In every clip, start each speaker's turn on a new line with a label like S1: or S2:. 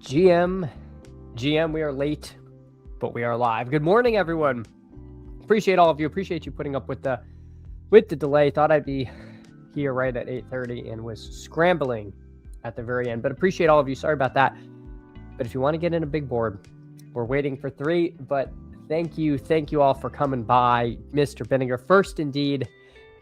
S1: GM, we are late, but we are live. Good morning, everyone. Appreciate all of you. Appreciate you putting up with the delay. Thought I'd be here right at 8:30 and was scrambling at the very end, but appreciate all of you. Sorry about that. But if you want to get in a big board, we're waiting for 3, but thank you all for coming by. Mr. Benninger, first indeed,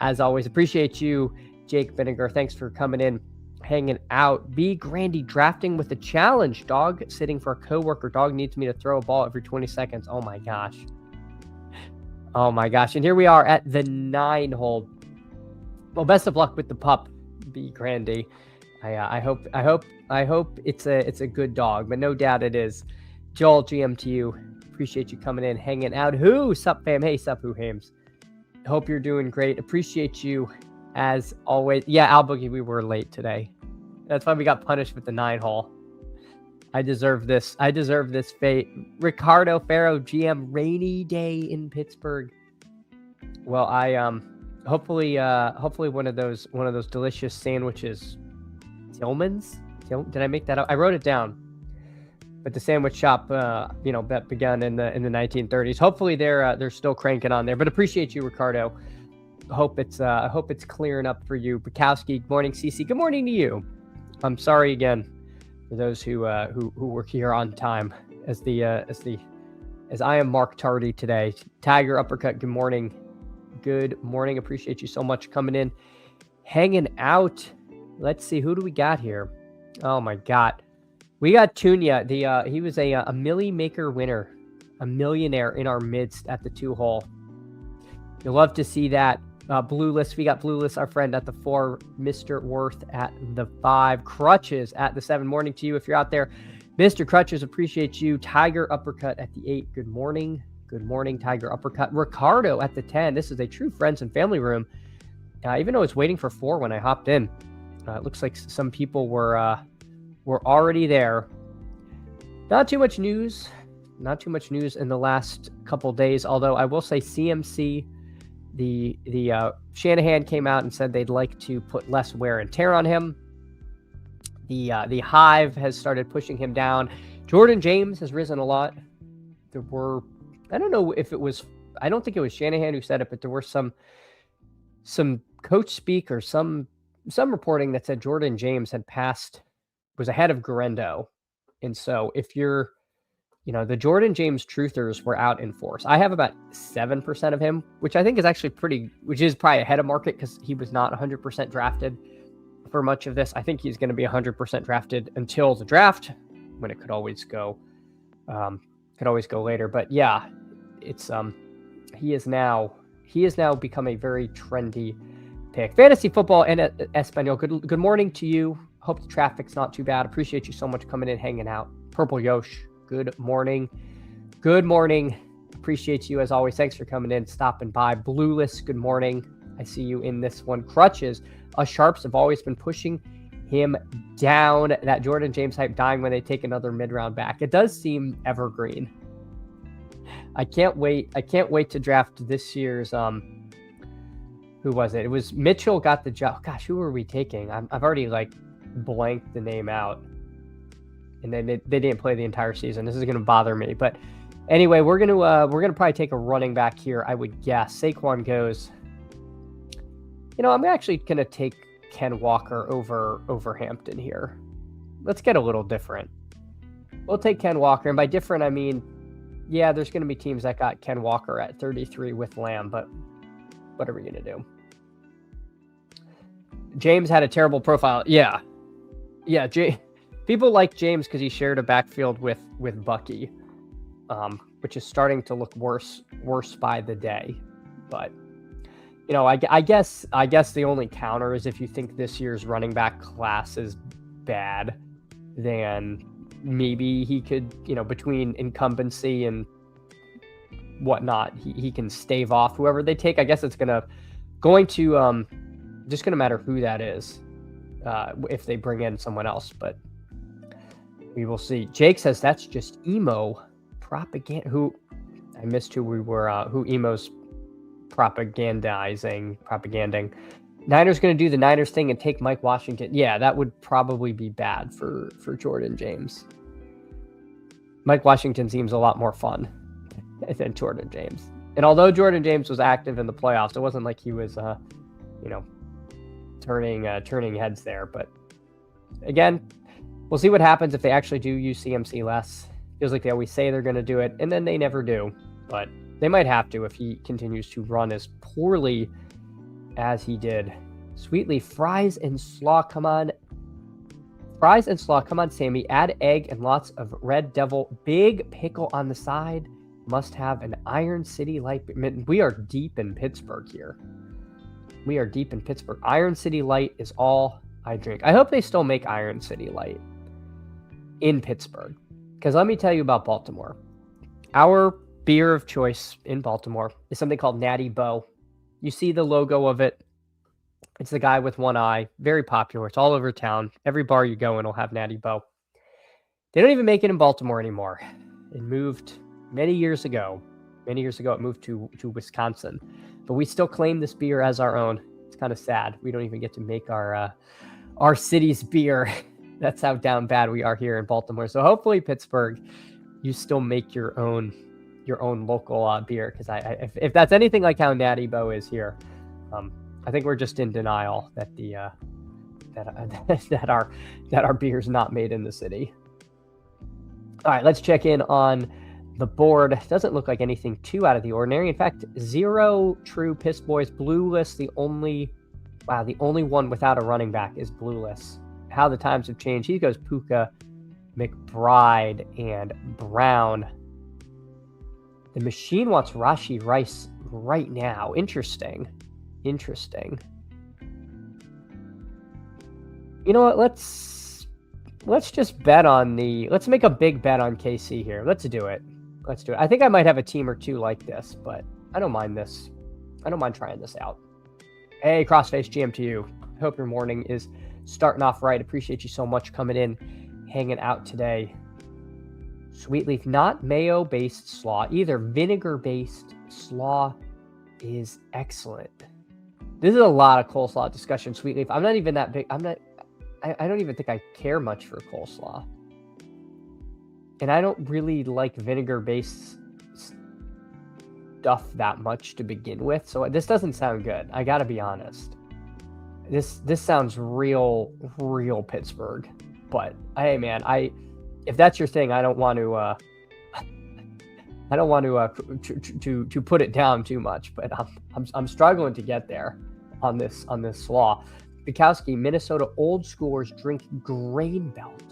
S1: as always. Appreciate you, Jake Benninger. Thanks for coming in, hanging out. B. Grandy drafting with a challenge. Dog sitting for a coworker. Dog needs me to throw a ball every 20 seconds. Oh my gosh. And here we are at the 9 hole. Well, best of luck with the pup, B. Grandy. I hope it's a good dog, but no doubt it is. Joel, GM to you. Appreciate you coming in, hanging out. Who? Sup, fam? Hey, sup, who hames? Hope you're doing great. Appreciate you as always. Yeah, Al Boogie, we were late today. That's why we got punished with the 9 hole. I deserve this. I deserve this fate. Ricardo Farrow, GM, rainy day in Pittsburgh. Well, I hopefully one of those delicious sandwiches. Tillman's? Did I make that up? I wrote it down. But the sandwich shop, that began in the 1930s. Hopefully they're still cranking on there. But appreciate you, Ricardo. Hope it's clearing up for you. Bukowski, good morning, CC. Good morning to you. I'm sorry again for those who were here on time. As I am Mark Tardy today. Tiger Uppercut, good morning. Good morning. Appreciate you so much coming in, hanging out. Let's see, who do we got here? Oh my God. We got Tunya. He was a Millie Maker winner, a millionaire in our midst at the 2 hole. You'll love to see that. Blueless, we got Blueless, our friend at the 4, Mr. Worth at the 5, Crutches at the 7. Morning to you if you're out there. Mr. Crutches, appreciate you. Tiger Uppercut at the 8. Good morning. Good morning, Tiger Uppercut. Ricardo at the 10. This is a true friends and family room. Even though it's waiting for 4 when I hopped in. It looks like some people were already there. Not too much news in the last couple days, although I will say CMC, the Shanahan came out and said they'd like to put less wear and tear on him. The Hive has started pushing him down. Jordan James has risen a lot. There were, I don't know if it was, I don't think it was Shanahan who said it, but there were some coach speak or some reporting that said Jordan James was ahead of Garendo. And so if you're, the Jordan James truthers were out in force. I have about 7% of him, which I think is actually which is probably ahead of market because he was not 100% drafted for much of this. I think he's going to be 100% drafted until the draft, when it could always go later. But yeah, it's, he is now become a very trendy pick. Fantasy football and Espanol. Good morning to you. Hope the traffic's not too bad. Appreciate you so much coming in, hanging out. Purple Yosh, good morning. Good morning. Appreciate you as always. Thanks for coming in, stopping by. Blueless, good morning. I see you in this one. Crutches, us Sharps have always been pushing him down. That Jordan James hype dying when they take another mid-round back. It does seem evergreen. I can't wait to draft this year's who was it? It was Mitchell got the job. Gosh, who were we taking? I've already blanked the name out. And then they didn't play the entire season. This is going to bother me. But anyway, we're going to probably take a running back here, I would guess. Saquon goes. I'm actually going to take Ken Walker over Hampton here. Let's get a little different. We'll take Ken Walker. And by different, I mean, yeah, there's going to be teams that got Ken Walker at 33 with Lamb, but what are we going to do? James had a terrible profile. Yeah. People like James because he shared a backfield with Bucky, which is starting to look worse by the day. But I guess the only counter is if you think this year's running back class is bad, then maybe he could, between incumbency and whatnot, he can stave off whoever they take. I guess it's going to just going to matter who that is if they bring in someone else, but we will see. Jake says that's just emo propaganda. I missed who we were, who emo's propaganding. Niners going to do the Niners thing and take Mike Washington. Yeah, that would probably be bad for Jordan James. Mike Washington seems a lot more fun than Jordan James. And although Jordan James was active in the playoffs, it wasn't like he was, turning heads there. But again, we'll see what happens if they actually do use CMC less. Feels like they always say they're going to do it, and then they never do. But they might have to if he continues to run as poorly as he did. Sweetly, fries and slaw, come on. Fries and slaw, come on, Sammy. Add egg and lots of Red Devil. Big pickle on the side. Must have an Iron City Light. We are deep in Pittsburgh here. We are deep in Pittsburgh. Iron City Light is all I drink. I hope they still make Iron City Light in Pittsburgh. Because let me tell you about Baltimore. Our beer of choice in Baltimore is something called Natty Bo. You see the logo of it. It's the guy with one eye. Very popular. It's all over town. Every bar you go in will have Natty Bo. They don't even make it in Baltimore anymore. It moved many years ago. Many years ago, it moved to Wisconsin. But we still claim this beer as our own. It's kind of sad. We don't even get to make our city's beer. That's how down bad we are here in Baltimore. So hopefully Pittsburgh, you still make your own local beer. Because if that's anything like how Natty Bo is here, I think we're just in denial that that our beer's not made in the city. All right, let's check in on the board. Doesn't look like anything too out of the ordinary. In fact, 0 true Piss Boys. Blueless, the only one without a running back is Blueless. How the times have changed. He goes Puka, McBride, and Brown. The machine wants Rashee Rice right now. Interesting. You know what? Let's just bet on let's make a big bet on KC here. Let's do it. I think I might have a team or two like this, but I don't mind this. I don't mind trying this out. Hey, Crossface GM to you. Hope your morning is starting off right. Appreciate you so much coming in, hanging out today. Sweetleaf, not mayo-based slaw, either vinegar-based slaw is excellent. This is a lot of coleslaw discussion, Sweetleaf. I'm not even that big. I don't even think I care much for coleslaw. And I don't really like vinegar-based stuff that much to begin with. So this doesn't sound good. I gotta be honest. This sounds real Pittsburgh. But hey, man, if that's your thing, I don't want to put it down too much. But I'm struggling to get there on this slaw. Bukowski, Minnesota old schoolers drink Grain Belt.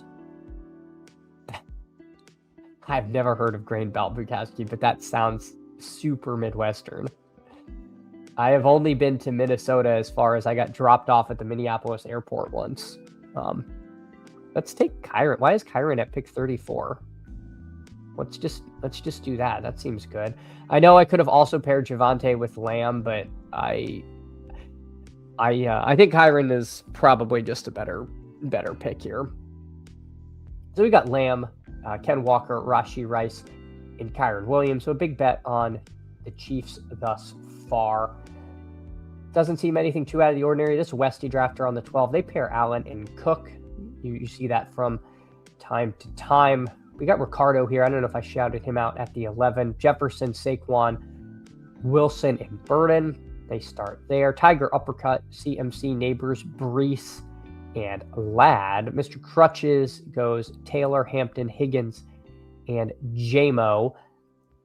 S1: I've never heard of Grain Belt, Bukowski, but that sounds super Midwestern. I have only been to Minnesota as far as I got dropped off at the Minneapolis airport once. Let's take Kyron. Why is Kyron at pick 34? Let's just do that. That seems good. I know I could have also paired Javonte with Lamb, but I think Kyron is probably just a better pick here. So we got Lamb, Ken Walker, Rashee Rice, and Kyron Williams. So a big bet on the Chiefs thus far. Doesn't seem anything too out of the ordinary. This Westy drafter on the 12. They pair Allen and Cook. You see that from time to time. We got Ricardo here. I don't know if I shouted him out at the 11. Jefferson, Saquon, Wilson, and Burden. They start there. Tiger, Uppercut, CMC, Neighbors, Brees, and Ladd. Mr. Crutches goes Taylor, Hampton, Higgins, and JMO.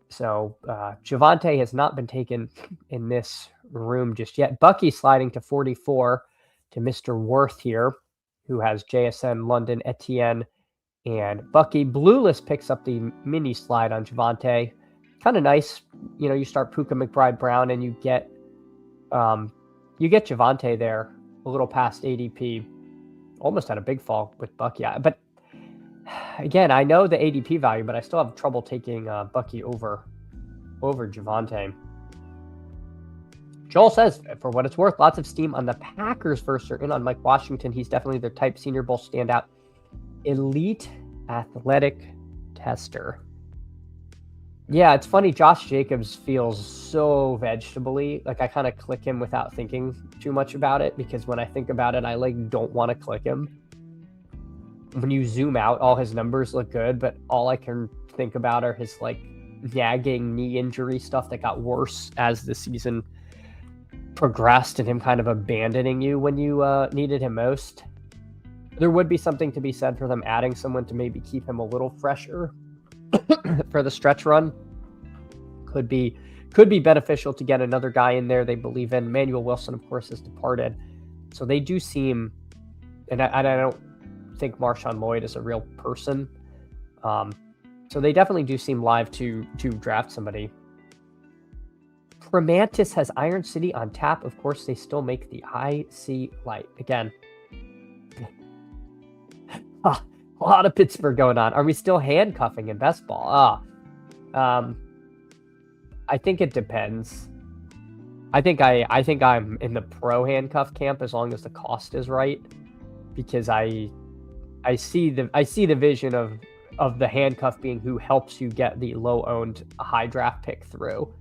S1: So Javonte has not been taken in this room just yet. Bucky sliding to 44 to Mr. Worth here, who has JSN, London, Etienne, and Bucky. Blueless picks up the mini slide on Javonte. Kind of nice. You know, you start Puka, McBride, Brown, and you get Javonte there a little past ADP. Almost had a big fall with Bucky. But again, I know the ADP value, but I still have trouble taking Bucky over Javonte. Joel says, for what it's worth, lots of steam on the Packers first are in on Mike Washington. He's definitely their type Senior Bowl standout. Elite athletic tester. Yeah, it's funny. Josh Jacobs feels so vegetable-y. Like I kind of click him without thinking too much about it, because when I think about it, I don't want to click him. When you zoom out, all his numbers look good, but all I can think about are his like nagging knee injury stuff that got worse as the season progressed and him kind of abandoning you when you needed him most. There would be something to be said for them adding someone to maybe keep him a little fresher for the stretch run. Could be beneficial to get another guy in there they believe in. Manuel Wilson, of course, has departed. So they do seem, and I don't think Marshawn Lloyd is a real person. So they definitely do seem live to draft somebody. Primantis has Iron City on tap. Of course, they still make the IC Light. Again, a lot of Pittsburgh going on. Are we still handcuffing in best ball? I think it depends. I think I'm in the pro handcuff camp as long as the cost is right, because I see the vision of the handcuff being who helps you get the low owned high draft pick through.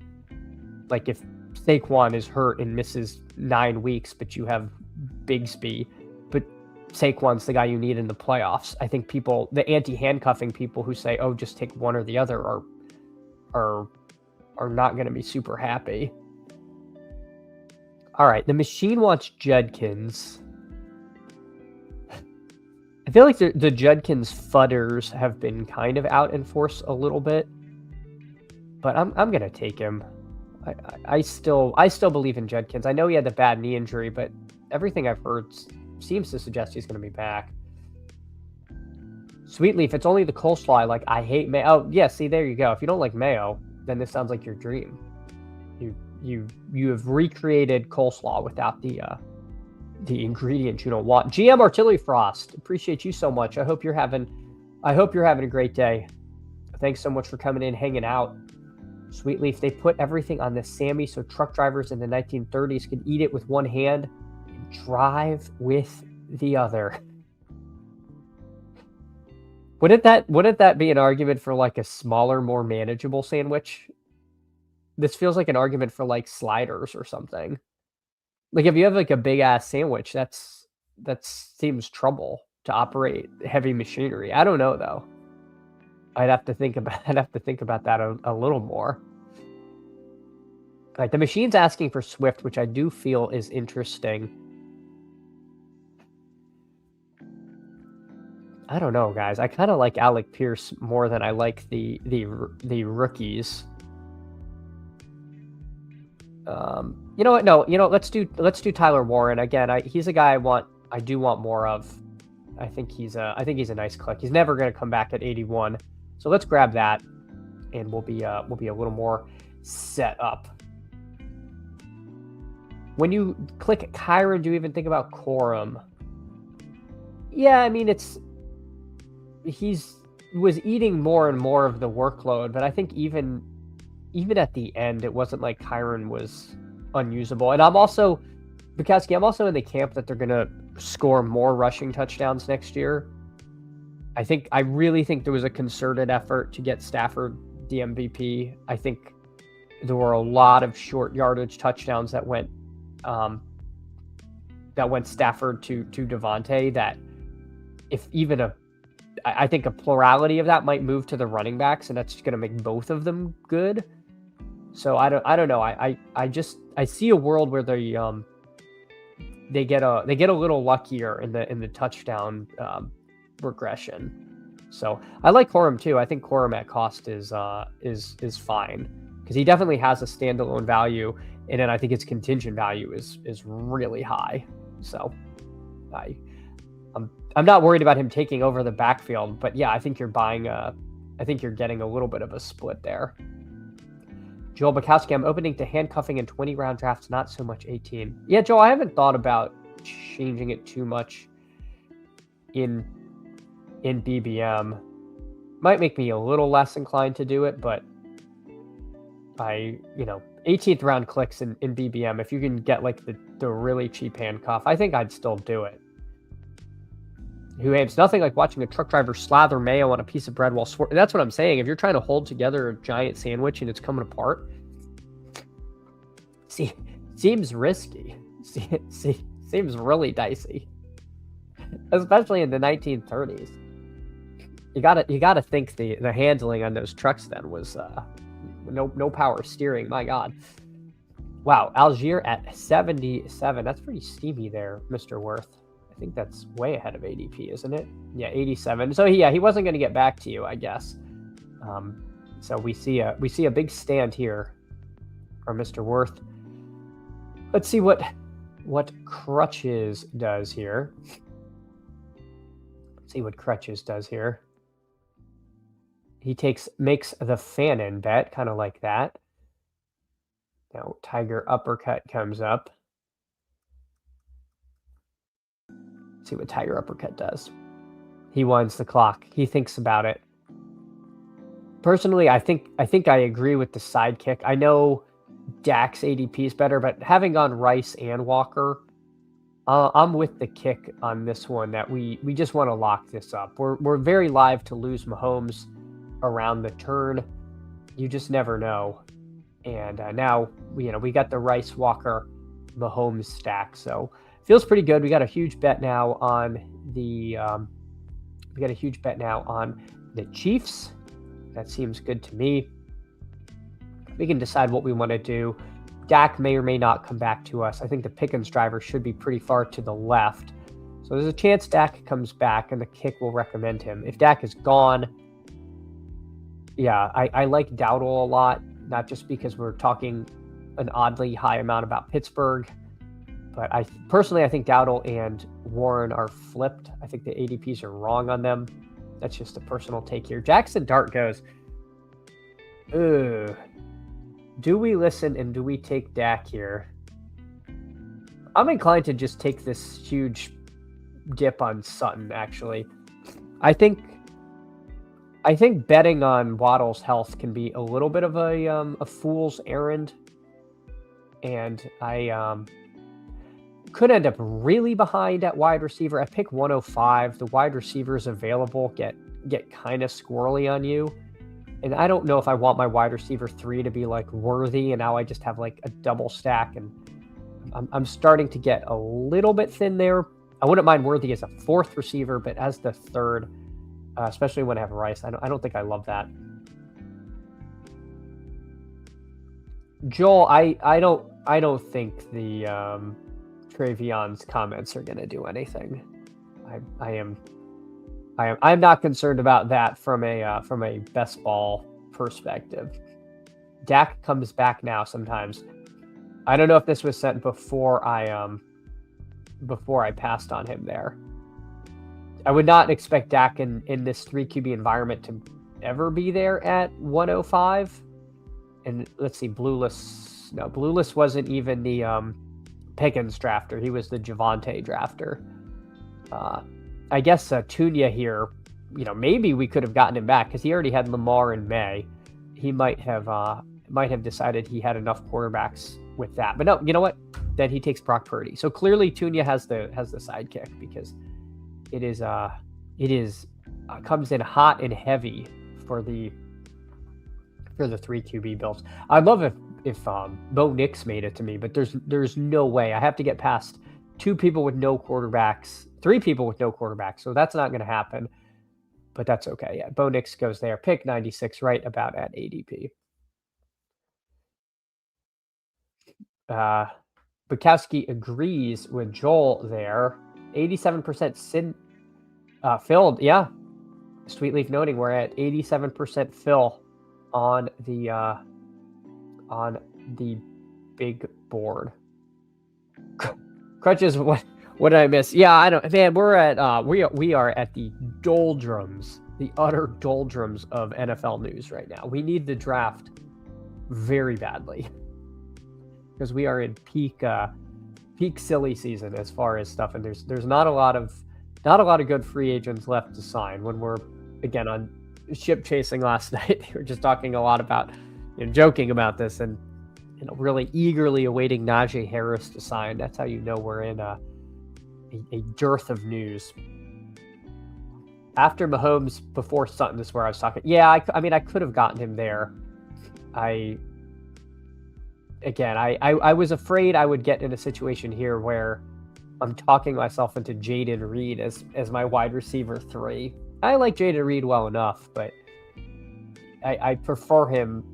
S1: Like if Saquon is hurt and misses 9 weeks, but you have Bigsby, but Saquon's the guy you need in the playoffs. I think people, the anti-handcuffing people who say, "Oh, just take one or the other," are not going to be super happy. All right, the machine wants Judkins. I feel like the Judkins fudders have been kind of out in force a little bit, but I'm going to take him. I still believe in Judkins. I know he had the bad knee injury, but everything I've heard seems to suggest he's going to be back. Sweetleaf, it's only the coleslaw. Like, I hate mayo. Oh, yeah, see, there you go. If you don't like mayo, then this sounds like your dream. You have recreated coleslaw without the ingredients you don't want. GM Artillery Frost, appreciate you so much. I hope you're having a great day. Thanks so much for coming in, hanging out. Sweetleaf, they put everything on the Sammy so truck drivers in the 1930s could eat it with one hand and drive with the other. Wouldn't that be an argument for like a smaller, more manageable sandwich? This feels like an argument for like sliders or something. Like if you have like a big ass sandwich, that seems trouble to operate heavy machinery. I don't know though. I'd have to think about that a little more. All right, the machine's asking for Swift, which I do feel is interesting. I don't know, guys. I kind of like Alec Pierce more than I like the rookies. You know what? No, let's do Tyler Warren again. He's a guy I do want more of. I think he's a nice click. He's never going to come back at 81. So let's grab that, and we'll be a little more set up. When you click Kyren, do you even think about Corum? Yeah, I mean he was eating more and more of the workload, but I think even at the end, it wasn't like Kyren was unusable. And Bukowski, I'm also in the camp that they're gonna score more rushing touchdowns next year. I really think there was a concerted effort to get Stafford the MVP. I think there were a lot of short yardage touchdowns that went Stafford to Devontae, that if even I think a plurality of that might move to the running backs, and that's going to make both of them good. So I don't know. I see a world where they get a little luckier in the touchdown regression. So I like Corum too. I think Corum at cost is fine, because he definitely has a standalone value, and then I think his contingent value is really high. So I'm not worried about him taking over the backfield, but yeah, I think you're getting a little bit of a split there. Joel Bukowski, I'm opening to handcuffing in 20-round drafts, not so much 18. Yeah, Joel, I haven't thought about changing it too much in BBM. Might make me a little less inclined to do it, but 18th round clicks in BBM, if you can get like the really cheap handcuff, I think I'd still do it. Who aims nothing like watching a truck driver slather mayo on a piece of bread while that's what I'm saying. If you're trying to hold together a giant sandwich and it's coming apart, seems risky. Seems really dicey, especially in the 1930s. You gotta think the handling on those trucks then was no power steering. My God. Wow, Algier at 77. That's pretty steamy there, Mr. Worth. I think that's way ahead of ADP, isn't it? Yeah, 87. So he wasn't going to get back to you, I guess. So we see a big stand here for Mr. Worth. Let's see what Crutches does here. Let's see what Crutches does here. He makes the Fannin bet, kind of like that. Now Tiger Uppercut comes up. Let's see what Tiger Uppercut does. He winds the clock. He thinks about it. Personally, I think I agree with the sidekick. I know Dak's ADP is better, but having gone Rice and Walker, I'm with the kick on this one that we just want to lock this up. We're very live to lose Mahomes around the turn. You just never know. And now we got the Rice, Walker, Mahomes stack, so feels pretty good. We got a huge bet now on the Chiefs. That seems good to me. We can decide what we want to do. Dak may or may not come back to us. I think the Pickens driver should be pretty far to the left. So there's a chance Dak comes back and the kick will recommend him. If Dak is gone, yeah, I like Dowdle a lot, not just because we're talking an oddly high amount about Pittsburgh, but I think Dowdle and Warren are flipped. I think the ADPs are wrong on them. That's just a personal take here. Jackson Dart goes, do we listen and do we take Dak here? I'm inclined to just take this huge dip on Sutton, actually. I think betting on Waddle's health can be a little bit of a fool's errand. And I could end up really behind at wide receiver. I pick 105. The wide receivers available get kind of squirrely on you. And I don't know if I want my wide receiver 3 to be like Worthy, and now I just have like a double stack, and I'm starting to get a little bit thin there. I wouldn't mind Worthy as a 4th receiver, but as the 3rd, especially when I have Rice, I don't think I love that. Joel, I don't think the Travion's comments are going to do anything. I'm not concerned about that from a best ball perspective. Dak comes back now sometimes. I don't know if this was sent before I passed on him there. I would not expect Dak in this 3 QB environment to ever be there at 105. And let's see, Blueless wasn't even the Pickens drafter. He was the Javonte drafter. I guess Tunya here, maybe we could have gotten him back because he already had Lamar in May. He might have decided he had enough quarterbacks with that. But no, you know what? Then he takes Brock Purdy. So clearly Tunya has the sidekick because it comes in hot and heavy for the 3 QB builds. I'd love if Bo Nix made it to me, but there's no way. I have to get past 2 people with no quarterbacks, 3 people with no quarterbacks, so that's not going to happen. But that's okay. Yeah, Bo Nix goes there. Pick 96, right about at ADP. Bukowski agrees with Joel there. 87% filled. Yeah. Sweetleaf noting we're at 87% fill on the big board. Crutches, what did I miss? Yeah, I don't, man, we're at we are at the doldrums, the utter doldrums of NFL news right now. We need the draft very badly because we are in peak silly season as far as stuff, and there's not a lot of good free agents left to sign. When we're again on ship chasing last night, we were just talking a lot about, joking about this, and really eagerly awaiting Najee Harris to sign. That's how we're in a dearth of news. After Mahomes, before Sutton, this is where I was talking. Yeah, I mean, I could have gotten him there. I was afraid I would get in a situation here where I'm talking myself into Jaden Reed as my wide receiver 3. I like Jayden Reed well enough, but I prefer him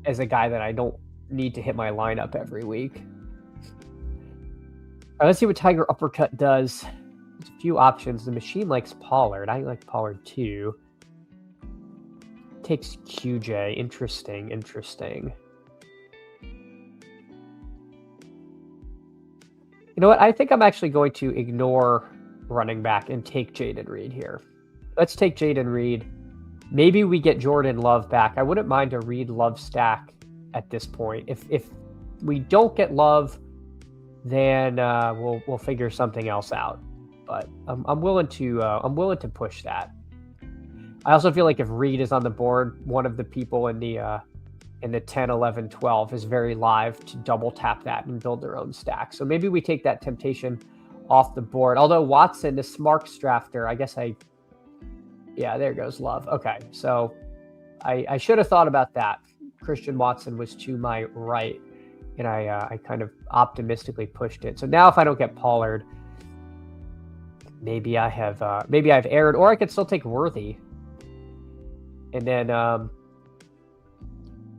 S1: as a guy that I don't need to hit my lineup every week. All right, let's see what Tiger Uppercut does. There's a few options. The machine likes Pollard. I like Pollard too. Takes QJ. Interesting. You know what? I think I'm actually going to ignore running back and take Jayden Reed here. Let's take Jayden Reed. Maybe we get Jordan Love back. I wouldn't mind a Reed Love stack at this point. If we don't get Love, then we'll figure something else out. But I'm willing to push that. I also feel like if Reed is on the board, one of the people in the 10, 11, 12 is very live to double tap that and build their own stack. So maybe we take that temptation off the board. Although Watson, the Smarks drafter, I guess yeah, there goes Love. Okay, so I should have thought about that. Christian Watson was to my right, and I kind of optimistically pushed it. So now if I don't get Pollard, maybe I have erred, or I could still take Worthy, and then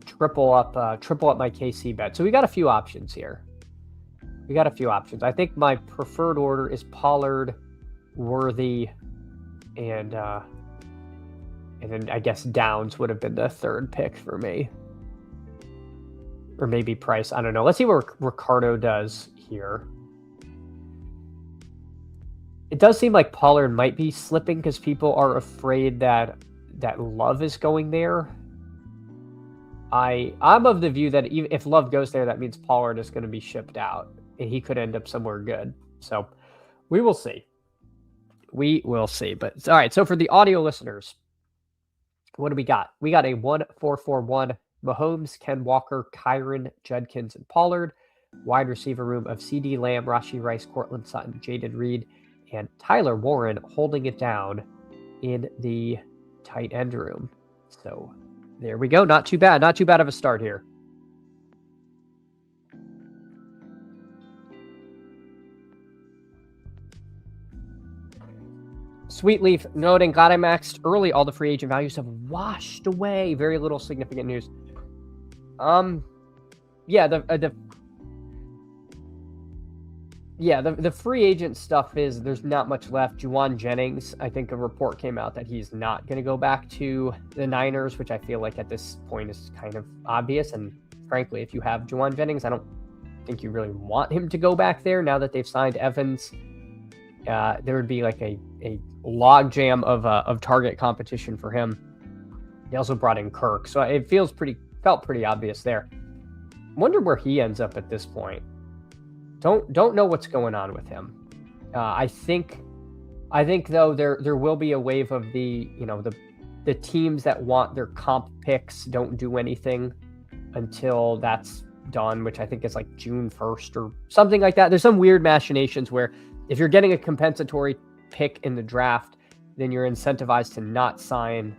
S1: triple up my KC bet. So we got a few options here. I think my preferred order is Pollard, Worthy, and then I guess Downs would have been the third pick for me. Or maybe Price. I don't know. Let's see what Ricardo does here. It does seem like Pollard might be slipping because people are afraid that Love is going there. I'm of the view that even if Love goes there, that means Pollard is going to be shipped out, and he could end up somewhere good. So we will see. But all right. So for the audio listeners, what do we got? We got a 1-4-4-1 Mahomes, Ken Walker, Kyron, Judkins, and Pollard. Wide receiver room of CD Lamb, Rashee Rice, Cortland Sutton, Jayden Reed, and Tyler Warren holding it down in the tight end room. So there we go. Not too bad of a start here. Sweetleaf noting, glad I maxed early. All the free agent values have washed away. Very little significant news. Yeah, the free agent stuff is there's not much left. Juwan Jennings, I think a report came out that he's not going to go back to the Niners, which I feel like at this point is kind of obvious. And frankly, if you have Juwan Jennings, I don't think you really want him to go back there now that they've signed Evans. There would be like a logjam of target competition for him. They also brought in Kirk, so it felt pretty obvious there. Wonder where he ends up at this point. Don't know what's going on with him. I think though there will be a wave of the teams that want their comp picks don't do anything until that's done, which I think is like June 1st or something like that. There's some weird machinations where if you're getting a compensatory pick in the draft, then you're incentivized to not sign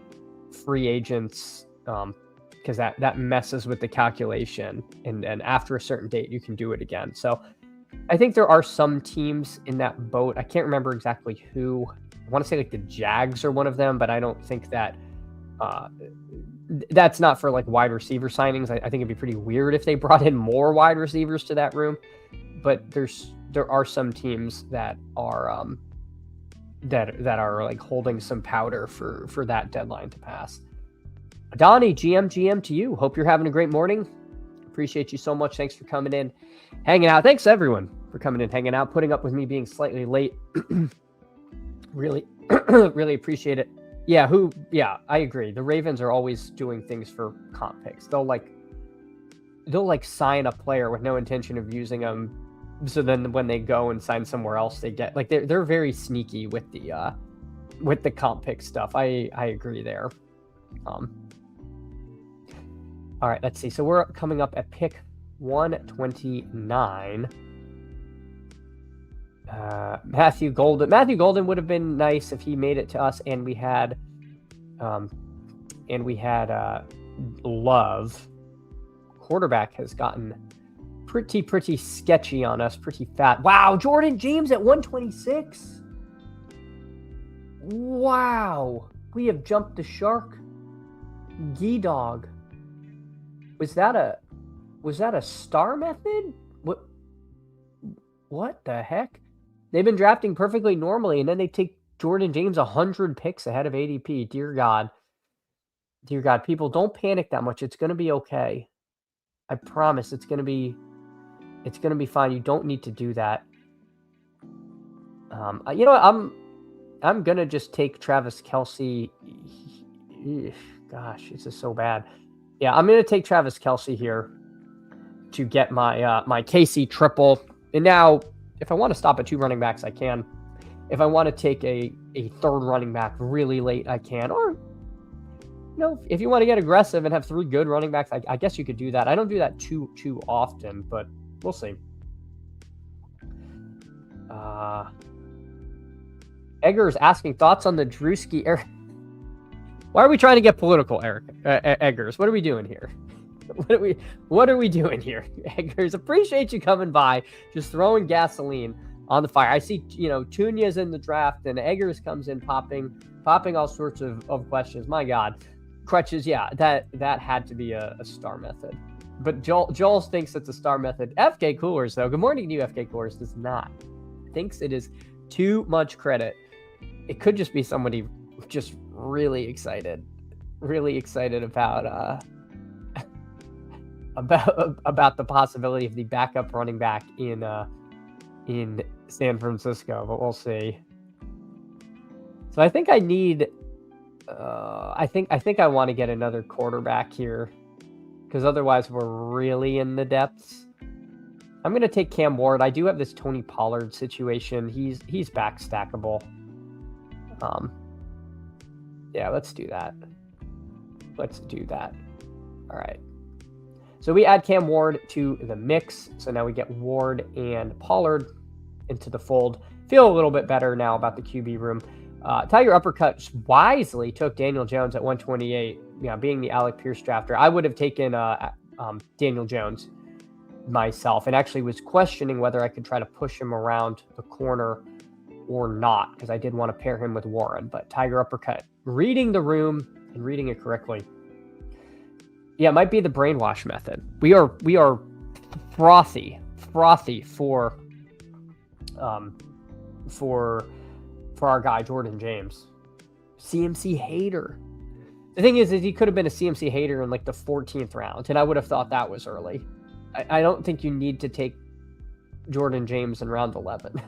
S1: free agents because that messes with the calculation. And after a certain date, you can do it again. So I think there are some teams in that boat. I can't remember exactly who. I want to say like the Jags are one of them, but I don't think that that's not for like wide receiver signings. I think it'd be pretty weird if they brought in more wide receivers to that room. But there are some teams that are that are like holding some powder for that deadline to pass. Donnie, GM to you. Hope you're having a great morning. Appreciate you so much. Thanks for coming in, hanging out. Thanks everyone for coming in, hanging out, putting up with me being slightly late. Really appreciate it. Yeah, I agree. The Ravens are always doing things for comp picks. They'll sign a player with no intention of using them. So then when they go and sign somewhere else, they get like they're very sneaky with the comp pick stuff. I agree there. All right, let's see. So we're coming up at pick 129. Matthew Golden would have been nice if he made it to us, and we had Love. Quarterback has gotten pretty sketchy on us, pretty fat. Wow, Jordan James at 126. Wow. We have jumped the shark. G-Dog. Was that a star method? What the heck? They've been drafting perfectly normally, and then they take Jordan James 100 picks ahead of ADP. Dear God. Dear God, people, don't panic that much. It's going to be okay. I promise it's going to be fine. You don't need to do that. You know what? I'm going to just take Travis Kelce. Gosh, this is so bad. Yeah, I'm going to take Travis Kelce here to get my my KC triple. And now, if I want to stop at 2 running backs, I can. If I want to take a third running back really late, I can. Or, you know, if you want to get aggressive and have 3 good running backs, I guess you could do that. I don't do that too often, but we'll see. Egger is asking thoughts on the Drewski era. Why are we trying to get political, Eric? Eggers, what are we doing here? What are we doing here? Eggers, appreciate you coming by, just throwing gasoline on the fire. I see, Tunya's in the draft, and Eggers comes in popping all sorts of questions. My God. Crutches, yeah, that had to be a star method. But Joel thinks it's a star method. FK Coolers, though, good morning to you, FK Coolers, does not. Thinks it is too much credit. It could just be somebody just really excited about about the possibility of the backup running back in San Francisco, but we'll see. So I think I need I think I want to get another quarterback here, because otherwise we're really in the depths. I'm going to take Cam Ward. I do have this Tony Pollard situation. He's back stackable. Yeah, let's do that. All right. So we add Cam Ward to the mix. So now we get Ward and Pollard into the fold. Feel a little bit better now about the QB room. Tiger Uppercut wisely took Daniel Jones at 128. Being the Alec Pierce drafter, I would have taken Daniel Jones myself, and actually was questioning whether I could try to push him around the corner or not, because I did want to pair him with Warren. But Tiger Uppercut, reading the room and reading it correctly. Yeah, it might be the brainwash method. We are frothy for our guy Jordan James. CMC hater. The thing is he could have been a CMC hater in like the 14th round, and I would have thought that was early. I don't think you need to take Jordan James in round 11.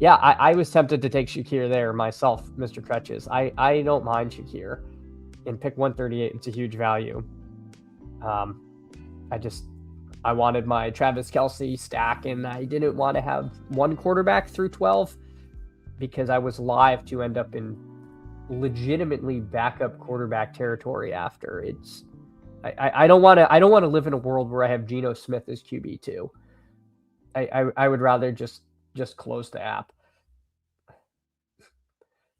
S1: Yeah, I was tempted to take Shakir there myself, Mr. Crutches. I don't mind Shakir. In pick 138, it's a huge value. I wanted my Travis Kelce stack, and I didn't want to have one quarterback through 12 because I was live to end up in legitimately backup quarterback territory after. I don't want to live in a world where I have Geno Smith as QB2. I would rather just close the app.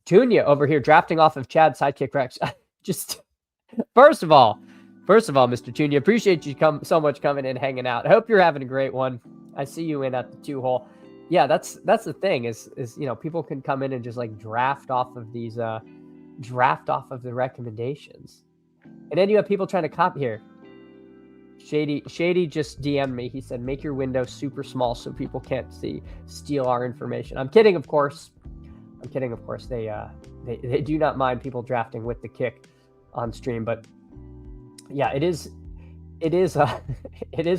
S1: Tunya over here drafting off of Chad Sidekick Rex. Just first of all, Mr. Tunya, appreciate you so much coming in, hanging out. I hope you're having a great one. I see you in at the 2-hole. Yeah, that's the thing is people can come in and just like draft off of the recommendations. And then you have people trying to copy here. Shady just DM'd me. He said, make your window super small so people can't steal our information. I'm kidding, of course. They do not mind people drafting with the kick on stream, but yeah, it is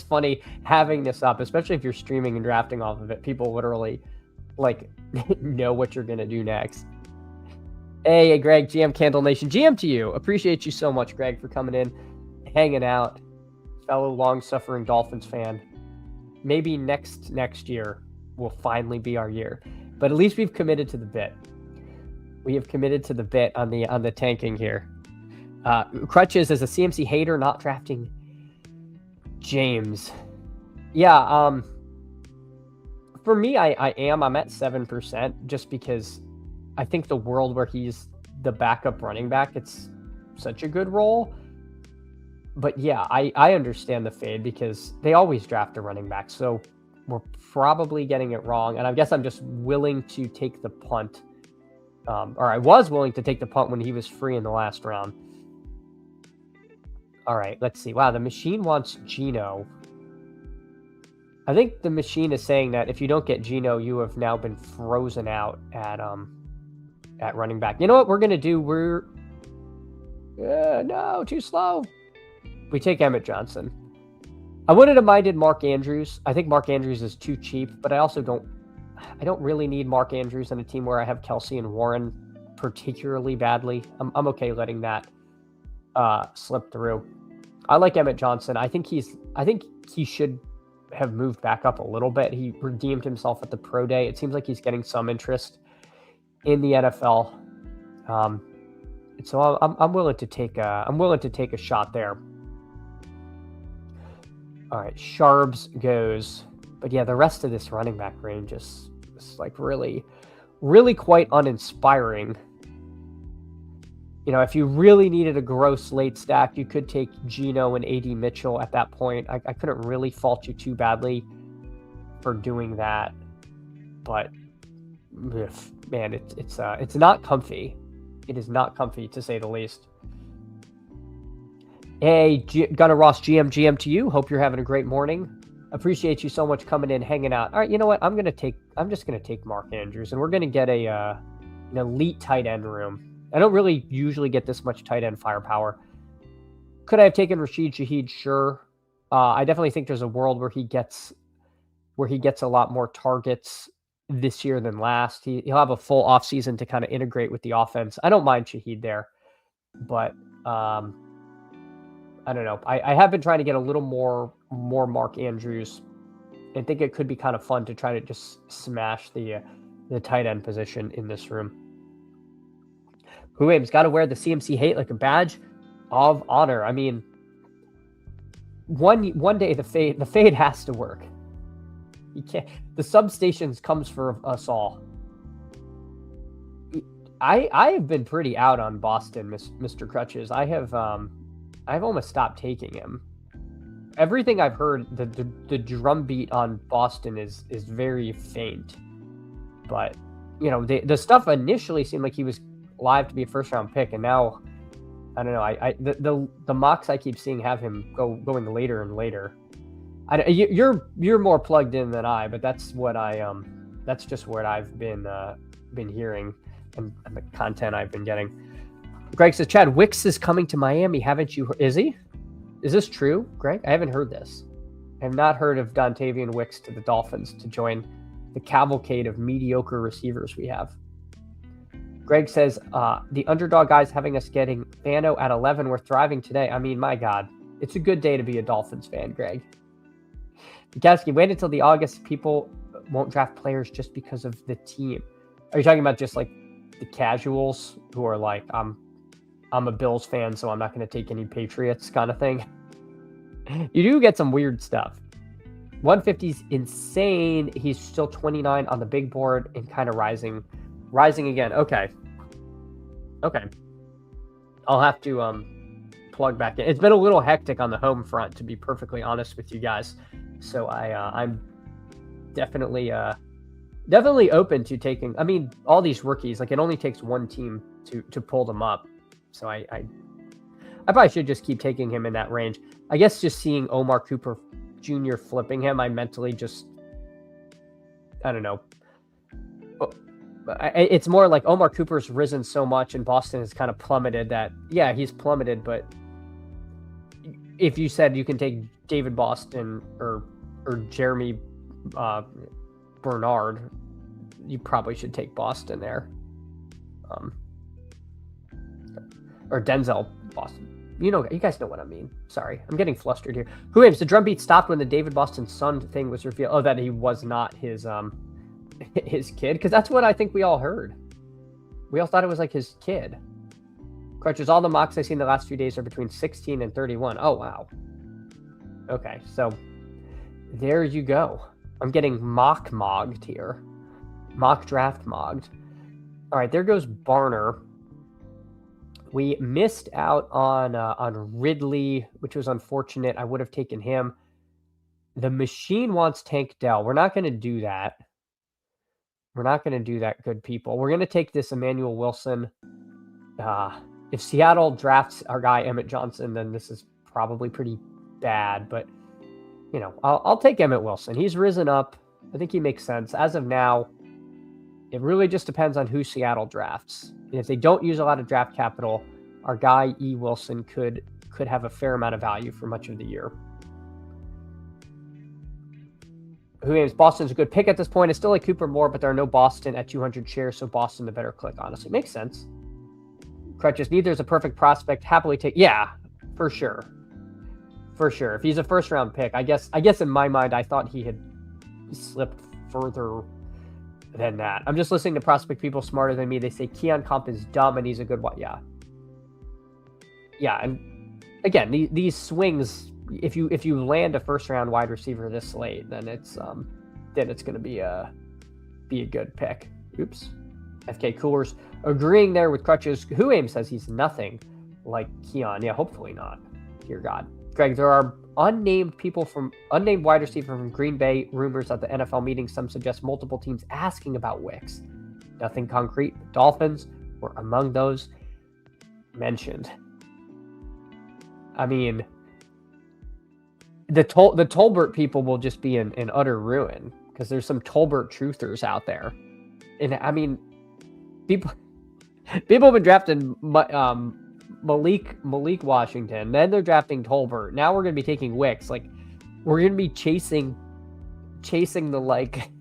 S1: funny having this up, especially if you're streaming and drafting off of it. People literally like know what you're gonna do next. Hey, Greg, GM Candle Nation, GM to you. Appreciate you so much, Greg, for coming in, hanging out. Fellow long-suffering Dolphins fan. Maybe next year will finally be our year, but at least we've committed to the bit. We have committed to the bit on the tanking here. Crutches is a CMC hater, not drafting James. Yeah, for me, I'm at 7% just because I think the world where he's the backup running back, it's such a good role. But yeah, I understand the fade because they always draft a running back. So we're probably getting it wrong. And I guess I'm just willing to take the punt Or I was willing to take the punt when he was free in the last round. All right, let's see. Wow, the machine wants Geno. I think the machine is saying that if you don't get Geno, you have now been frozen out at running back. You know what we're gonna do? No, too slow. We take Emmett Johnson. I wouldn't have minded Mark Andrews. I think Mark Andrews is too cheap, but I also don't really need Mark Andrews on a team where I have Kelsey and Warren particularly badly. I'm okay letting that slip through. I like Emmett Johnson. I think he should have moved back up a little bit. He redeemed himself at the pro day. It seems like he's getting some interest in the NFL. So I'm willing to take a shot there. All right, Sharbs goes, but yeah, the rest of this running back range is like really, really quite uninspiring. You know, if you really needed a gross late stack, you could take Geno and AD Mitchell at that point. I couldn't really fault you too badly for doing that, but man, it's not comfy. It is not comfy, to say the least. Hey, Gunnar Ross, GM to you. Hope you're having a great morning. Appreciate you so much coming in, hanging out. All right, you know what? I'm just gonna take Mark Andrews, and we're gonna get an elite tight end room. I don't really usually get this much tight end firepower. Could I have taken Rashid Shaheed? Sure. I definitely think there's a world where he gets a lot more targets this year than last. He'll have a full offseason to kind of integrate with the offense. I don't mind Shaheed there, but I don't know. I have been trying to get a little more Mark Andrews. I think it could be kind of fun to try to just smash the tight end position in this room. Who got to wear the CMC hate like a badge of honor. I mean, one day the fade has to work. You can't. The substations comes for us all. I have been pretty out on Boston, Mr. Crutches. I've almost stopped taking him. Everything I've heard, the drumbeat on Boston is very faint. But you know, the stuff initially seemed like he was live to be a first round pick, and now I don't know. The mocks I keep seeing have him going later and later. You're more plugged in than I, but that's just what I've been hearing and the content I've been getting. Greg says, Chad Wicks is coming to Miami. Haven't you heard? Is he? Is this true, Greg? I haven't heard this. I have not heard of Dontavian Wicks to the Dolphins to join the cavalcade of mediocre receivers we have. Greg says, the underdog guys having us getting Fano at 11. We're thriving today. I mean, my God, it's a good day to be a Dolphins fan, Greg. Bukowski, wait until the August. People won't draft players just because of the team. Are you talking about just like the casuals who are like, I'm a Bills fan, so I'm not going to take any Patriots kind of thing? You do get some weird stuff. 150's insane. He's still 29 on the big board and kind of rising again. Okay. I'll have to plug back in. It's been a little hectic on the home front, to be perfectly honest with you guys. So I'm definitely open to taking. I mean, all these rookies, like it only takes one team to pull them up. So I probably should just keep taking him in that range. I guess just seeing Omar Cooper Jr. flipping him, I mentally just, I don't know. It's more like Omar Cooper's risen so much and Boston has kind of plummeted that, yeah, he's plummeted, but if you said you can take David Boston or Jeremy Bernard, you probably should take Boston there. Or Denzel Boston. You guys know what I mean. Sorry, I'm getting flustered here. Who aims? The drumbeat stopped when the David Boston son thing was revealed. Oh, that he was not his kid, because that's what I think we all heard. We all thought it was like his kid. Crutches, all the mocks I've seen the last few days are between 16 and 31. Oh, wow. Okay, so there you go. I'm getting mogged here. Mock draft mogged. All right, there goes Barner. We missed out on Ridley, which was unfortunate. I would have taken him. The machine wants Tank Dell. We're not going to do that. We're not going to do that, good people. We're going to take this Emmanuel Wilson. If Seattle drafts our guy Emmett Johnson, then this is probably pretty bad. But, you know, I'll take Emmett Wilson. He's risen up. I think he makes sense. As of now, it really just depends on who Seattle drafts. And if they don't use a lot of draft capital, our guy E. Wilson could have a fair amount of value for much of the year. Who names Boston's a good pick at this point. It's still like Cooper Moore, but there are no Boston at 200 shares, so Boston the better click, honestly. Makes sense. Crutches, neither is a perfect prospect. Happily take, yeah, for sure. For sure. If he's a first round pick, I guess in my mind, I thought he had slipped further than that. I'm just listening to prospect people smarter than me. They say Keon Comp is dumb and he's a good one. Yeah. Yeah. And again, these swings, if you land a first round wide receiver this late, then it's going to be a good pick. Oops. FK Coolers agreeing there with Crutches. Who says he's nothing like Keon. Yeah, hopefully not. Dear God. Greg, there are unnamed wide receiver from Green Bay rumors at the NFL meeting. Some suggest multiple teams asking about Wicks. Nothing concrete. Dolphins were among those mentioned. I mean, the Tolbert people will just be in utter ruin because there's some Tolbert truthers out there. And I mean, people have been drafting Malik Washington, then they're drafting Tolbert. Now we're going to be taking Wicks. Like, we're going to be chasing the like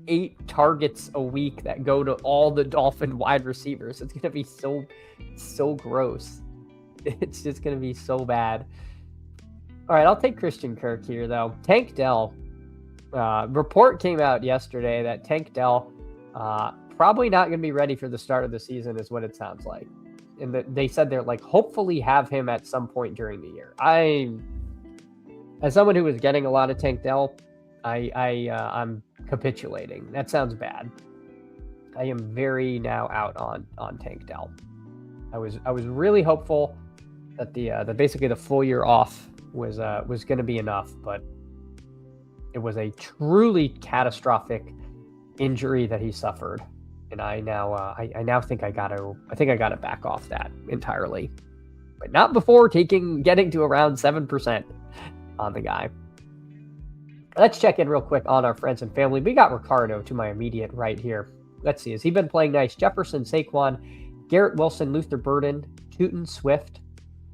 S1: 8 targets a week that go to all the Dolphin wide receivers. It's going to be so gross. It's just going to be so bad. All right, I'll take Christian Kirk here, though. Tank Dell. Report came out yesterday that Tank Dell probably not going to be ready for the start of the season is what it sounds like. And they said they're like, hopefully have him at some point during the year. As someone who was getting a lot of Tank Dell, I'm capitulating. That sounds bad. I am very now out on Tank Dell. I was really hopeful that the basically the full year off was going to be enough, but it was a truly catastrophic injury that he suffered, and I now think I gotta back off that entirely, but not before getting to around 7% on the guy. Let's check in real quick on our friends and family. We got Ricardo to my immediate right here. Let's see, has he been playing nice? Jefferson, Saquon, Garrett Wilson, Luther Burden, Tootin, Swift,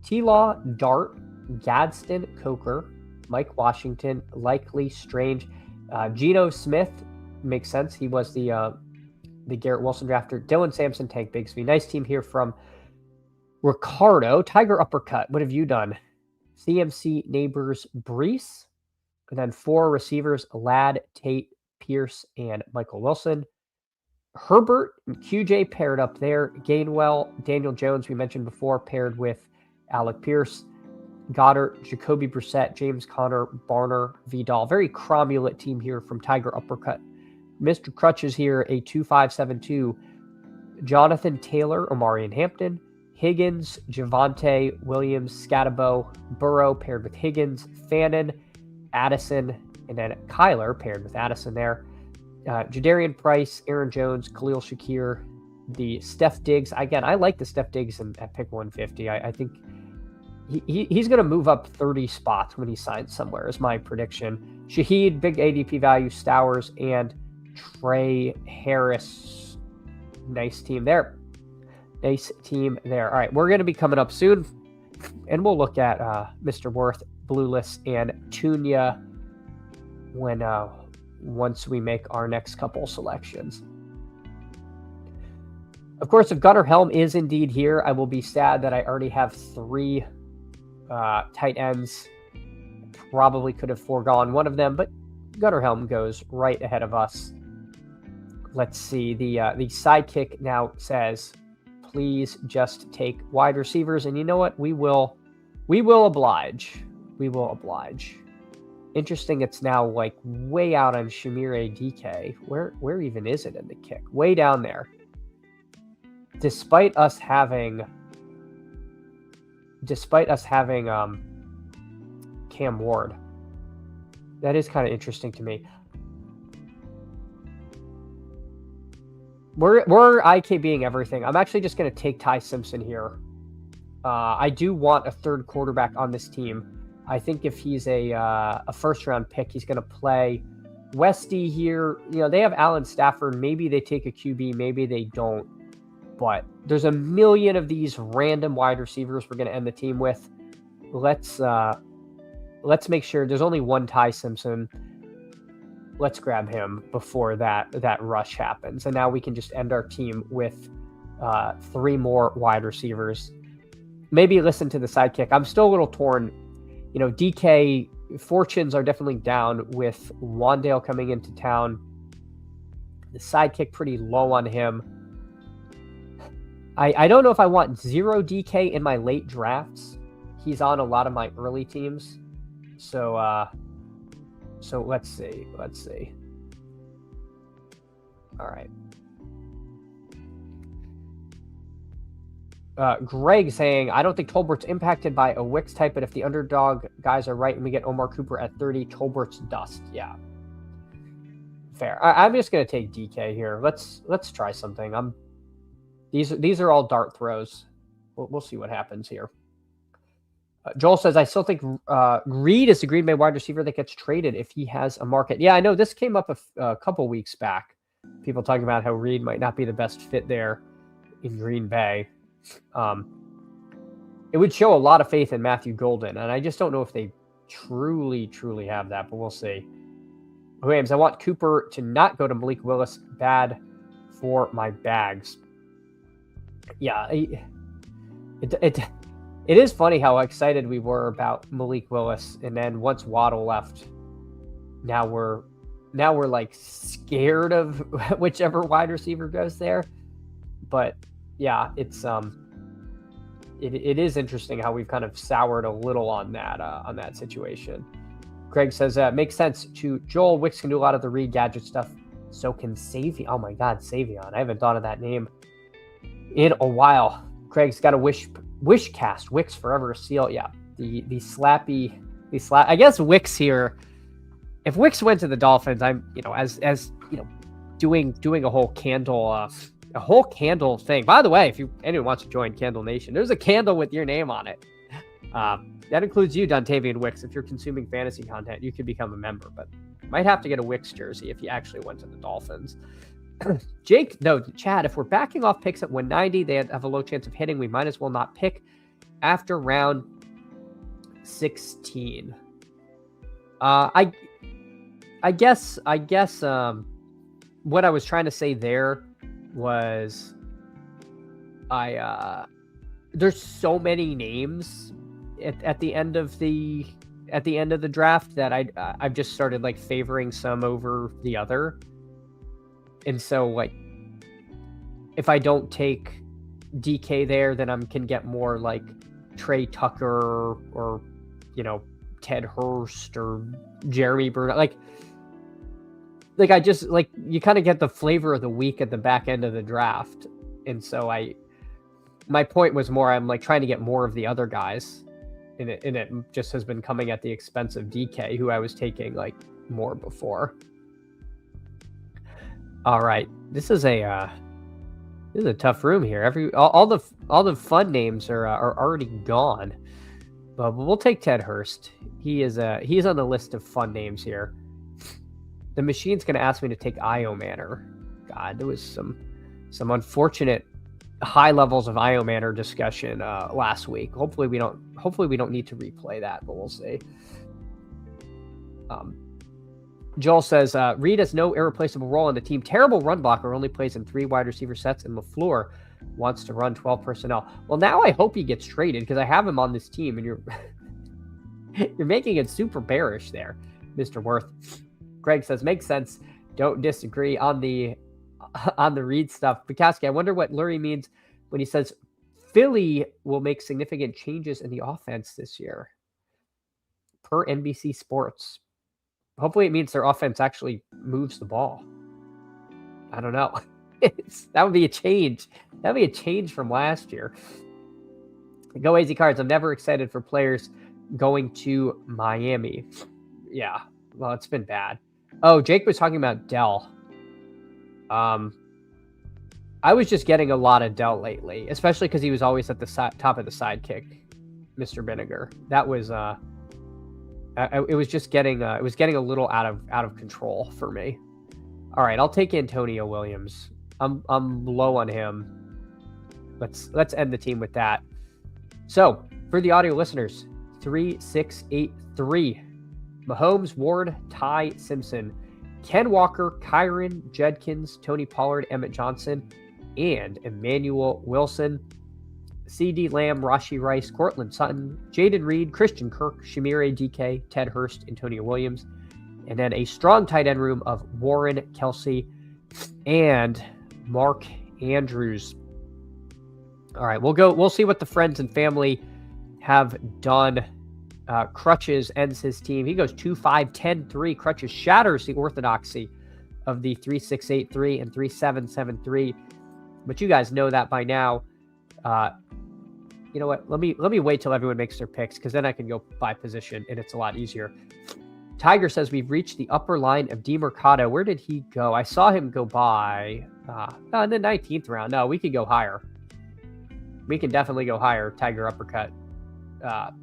S1: T-Law, Dart, Gadsden, Coker, Mike Washington, Likely, Strange, Geno Smith, makes sense. He was the Garrett Wilson drafter. Dylan Sampson, Tank Bigsby. Nice team here from Ricardo. Tiger Uppercut, what have you done? CMC, Neighbors, Brees, and then 4 receivers, Ladd, Tate, Pierce, and Michael Wilson. Herbert and QJ paired up there. Gainwell, Daniel Jones, we mentioned before, paired with Alec Pierce. Goddard, Jacoby Brissett, James Conner, Barner, Vidal. Very cromulent team here from Tiger Uppercut. Mr. Crutches here, a 2.572. Jonathan Taylor, Omarion Hampton, Higgins, Javonte, Williams, Scatabo, Burrow paired with Higgins, Fannin, Addison, and then Kyler paired with Addison there. Jadarian Price, Aaron Jones, Khalil Shakir, the Steph Diggs. Again, I like the Steph Diggs at pick 150. I think he's going to move up 30 spots when he signs somewhere, is my prediction. Shaheed, big ADP value, Stowers, and Trey Harris. Nice team there. Nice team there. All right, we're going to be coming up soon, and we'll look at Mr. Worth, Blueless, and Tunya once we make our next couple selections. Of course, if Gunnar Helm is indeed here, I will be sad that I already have 3 tight ends. Probably could have foregone one of them, but Gunnar Helm goes right ahead of us. Let's see. The sidekick now says, please just take wide receivers. And you know what? We will oblige. We will oblige. Interesting. It's now like way out on Shamir DK. Where even is it in the kick? Way down there. Despite us having Cam Ward. That is kind of interesting to me. We're IKBing everything. I'm actually just going to take Ty Simpson here. I do want a third quarterback on this team. I think if he's a first round pick, he's going to play. Westy here, they have Alan Stafford. Maybe they take a QB, maybe they don't. But there's a million of these random wide receivers we're going to end the team with. Let's make sure there's only one Ty Simpson. Let's grab him before that rush happens. And now we can just end our team with 3 more wide receivers. Maybe listen to the sidekick. I'm still a little torn. DK fortunes are definitely down with Wandale coming into town. The sidekick pretty low on him. I don't know if I want 0 DK in my late drafts. He's on a lot of my early teams. So let's see. All right. Greg saying, I don't think Tolbert's impacted by a Wicks type, but if the underdog guys are right and we get Omar Cooper at 30, Tolbert's dust. Yeah. Fair. I'm just going to take DK here. Let's try something. These are all dart throws. We'll see what happens here. Joel says, I still think Reed is the Green Bay wide receiver that gets traded if he has a market. Yeah, I know this came up a couple weeks back. People talking about how Reed might not be the best fit there in Green Bay. It would show a lot of faith in Matthew Golden, and I just don't know if they truly have that, but we'll see. Williams, I want Cooper to not go to Malik Willis. Bad for my bags. Yeah, it is funny how excited we were about Malik Willis, and then once Waddle left, now we're like scared of whichever wide receiver goes there. But yeah, it's it is interesting how we've kind of soured a little on that situation. Greg says makes sense to Joel. Wicks can do a lot of the Reed gadget stuff. So can Savion. Oh my God, Savion. I haven't thought of that name in a while. Craig's got a wish cast. Wicks forever seal. Yeah, the slappy. I guess Wicks here. If Wicks went to the Dolphins, I'm as doing a whole candle thing. By the way, if anyone wants to join Candle Nation, there's a candle with your name on it. That includes you, Dontavian Wicks. If you're consuming fantasy content, you could become a member, but might have to get a Wicks jersey if you actually went to the Dolphins. Chad, if we're backing off picks at 190, they have a low chance of hitting. We might as well not pick after round 16. I guess what I was trying to say there was there's so many names at the end of the draft that I've just started like favoring some over the other. And so like if I don't take DK there, then I can get more like Trey Tucker or Ted Hurst or Jeremy Burnett. Like I just like you kind of get the flavor of the week at the back end of the draft. And so my point was more I'm like trying to get more of the other guys. And it just has been coming at the expense of DK, who I was taking like more before. All right, this is a tough room here. All the fun names are already gone, but we'll take Ted Hurst. He's on the list of fun names here. The machine's going to ask me to take Io Manor. God, there was some unfortunate high levels of Io Manor discussion last week. Hopefully we don't need to replay that, but we'll see. Joel says, Reed has no irreplaceable role on the team. Terrible run blocker, only plays in 3 wide receiver sets, and LaFleur wants to run 12 personnel. Well, now I hope he gets traded because I have him on this team, and you're making it super bearish there, Mr. Worth. Greg says, makes sense. Don't disagree on the Reed stuff. Bukowski, I wonder what Lurie means when he says Philly will make significant changes in the offense this year. Per NBC Sports. Hopefully it means their offense actually moves the ball. I don't know. That would be a change. That would be a change from last year. Go AZ Cards. I'm never excited for players going to Miami. Yeah. Well, it's been bad. Oh, Jake was talking about Dell. I was just getting a lot of Dell lately, especially because he was always at the top of the sidekick, Mr. Vinegar. That was it was just getting it was getting a little out of control for me. All right, I'll take Antonio Williams. I'm low on him. Let's end the team with that. So for the audio listeners, 3683. Mahomes, Ward, Ty Simpson, Ken Walker, Kyron Jedkins, Tony Pollard, Emmett Johnson, and Emmanuel Wilson. CeeDee Lamb, Rashee Rice, Courtland Sutton, Jaden Reed, Christian Kirk, Shamir DK, Ted Hurst, Antonio Williams, and then a strong tight end room of Warren Kelsey and Mark Andrews. All right, we'll see what the friends and family have done. Crutches ends his team. He goes 2-5-10-3. Crutches shatters the orthodoxy of the 3-6-8-3 and 3-7-7-3. But you guys know that by now. You know what? Let me wait till everyone makes their picks, because then I can go by position and it's a lot easier. Tiger says we've reached the upper line of DeMercado. Where did he go? I saw him go by in the 19th round. No, we could go higher. We can definitely go higher. Tiger uppercut.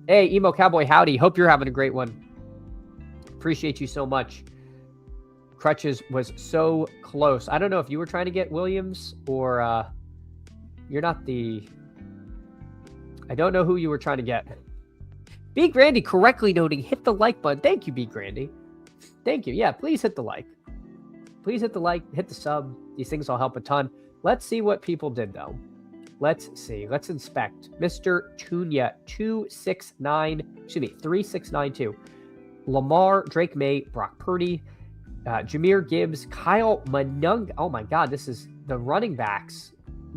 S1: Hey, Emo Cowboy, howdy. Hope you're having a great one. Appreciate you so much. Crutches was so close. I don't know if you were trying to get Williams or you're not the... I don't know who you were trying to get. B. Grandy correctly noting, hit the like button. Thank you, B. Grandy. Thank you. Yeah, please hit the like. Please hit the like, hit the sub. These things all help a ton. Let's see what people did, though. Let's see. Let's inspect. Mr. Tunya, 3692. Lamar, Drake May, Brock Purdy, Jahmyr Gibbs, Kyle Monangai. Oh my God, this is the running backs.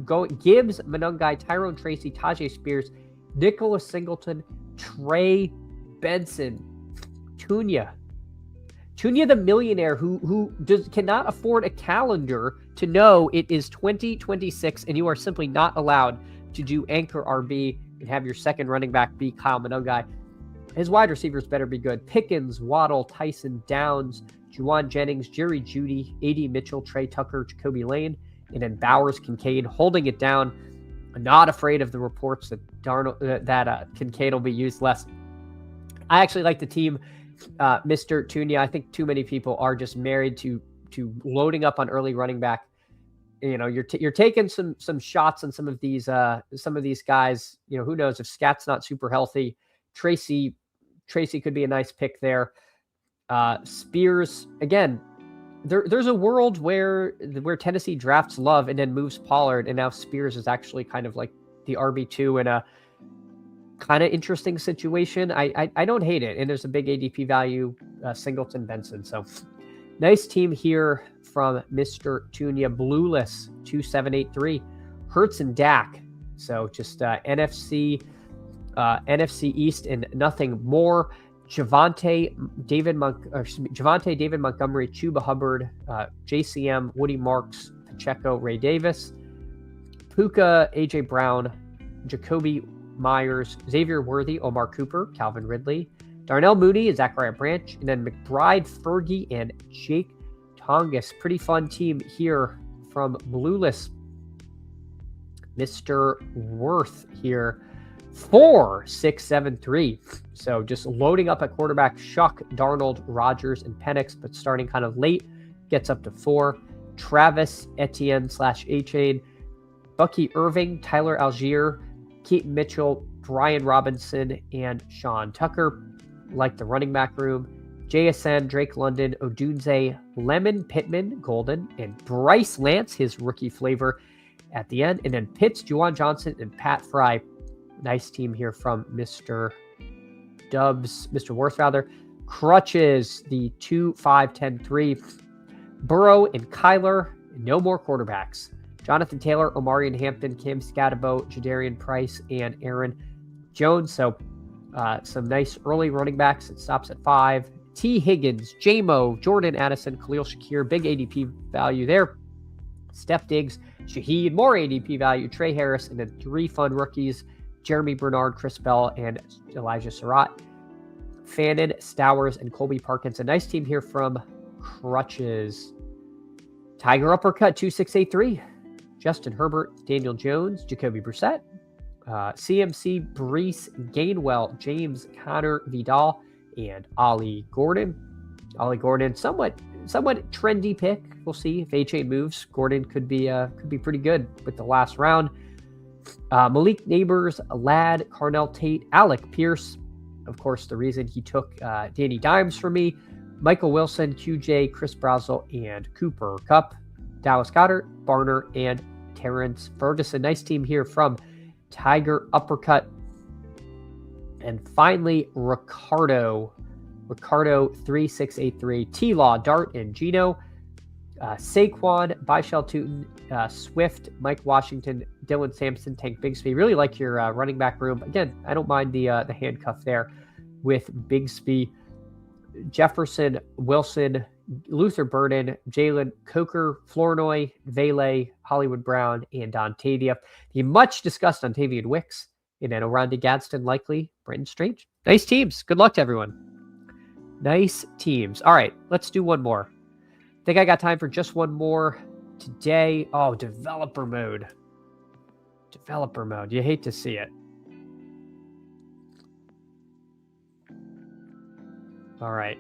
S1: Gibbs, Monangai, Tyrone Tracy, Tajay Spears, Nicholas Singleton, Trey Benson, Tunya the millionaire who cannot afford a calendar to know it is 2026 and you are simply not allowed to do anchor RB and have your second running back be Kyle Monangai. His wide receivers better be good. Pickens, Waddle, Tyson Downs, Juwan Jennings, Jerry Jeudy, A.D. Mitchell, Trey Tucker, Jacoby Lane, and then Bowers, Kincaid holding it down. Not afraid of the reports that Kincaid will be used less. I actually like the team, Mr. Tunya. I think too many people are just married to loading up on early running back. You know, you're taking some shots on some of these guys. You know, who knows if Scat's not super healthy. Tracy could be a nice pick there. Spears again. There's a world where Tennessee drafts Love and then moves Pollard, and now Spears is actually kind of like the RB2 in a kind of interesting situation. I don't hate it, and there's a big ADP value, Singleton, Benson. So nice team here from Mr. Tunya. Blueless 2783, Hurts and Dak. So just NFC East and nothing more. Javonte David Montgomery, Chuba Hubbard, JCM, Woody Marks, Pacheco, Ray Davis, Puka, AJ Brown, Jacoby Myers, Xavier Worthy, Omar Cooper, Calvin Ridley, Darnell Mooney, Zachariah Branch, and then McBride, Fergie, and Jake Tongas. Pretty fun team here from Blueless. Mr. Worth here. 4-6-7-3. So just loading up at quarterback, Shuck, Darnold, Rodgers, and Penix, but starting kind of late, gets up to 4. Travis Etienne / A-Chain, Bucky Irving, Tyler Algier, Keaton Mitchell, Brian Robinson, and Sean Tucker. Like the running back room, JSN, Drake London, Odunze, Lemon, Pittman, Golden, and Bryce Lance, his rookie flavor at the end. And then Pitts, Juwan Johnson, and Pat Fry. Nice team here from Mr. Worth rather. Crutches, the 2-5-10-3. Burrow and Kyler, no more quarterbacks. Jonathan Taylor, Omarion Hampton, Cam Scatabo, Jadarian Price, and Aaron Jones. So some nice early running backs. It stops at 5. T. Higgins, J-Mo, Jordan Addison, Khalil Shakir, big ADP value there. Steph Diggs, Shaheed, more ADP value. Trey Harris, and then 3 fun rookies. Jeremy Bernard, Chris Bell, and Elijah Surratt. Fannin, Stowers, and Colby Parkins. A nice team here from Crutches. Tiger uppercut, 2-6-8-3. Justin Herbert, Daniel Jones, Jacoby Brissett, CMC, Breece, Gainwell, James Conner, Vidal, and Ollie Gordon. Ollie Gordon, somewhat trendy pick. We'll see if A-Chain moves. Gordon could be pretty good with the last round. Malik Neighbors, Ladd, Carnell Tate, Alec Pierce. Of course, the reason he took Danny Dimes for me. Michael Wilson, QJ, Chris Brazel, and Cooper Kupp. Dallas Goedert, Barner, and Terrence Ferguson. Nice team here from Tiger Uppercut. And finally, Ricardo 3683, T-Law, Dart, and Gino. Saquon, Byshell Tootin, Swift, Mike Washington, Dylan Sampson, Tank Bigsby. Really like your running back room. Again, I don't mind the handcuff there with Bigsby. Jefferson, Wilson, Luther Burden, Jalen Coker, Flournoy, Vele, Hollywood Brown, and Dontavia. The much discussed Dontavian Wicks, and then Oronde Gadsden, likely Brenton Strange. Nice teams. Good luck to everyone. Nice teams. All right, let's do one more. I think I got time for just one more today. Oh, developer mode. Developer mode. You hate to see it. All right.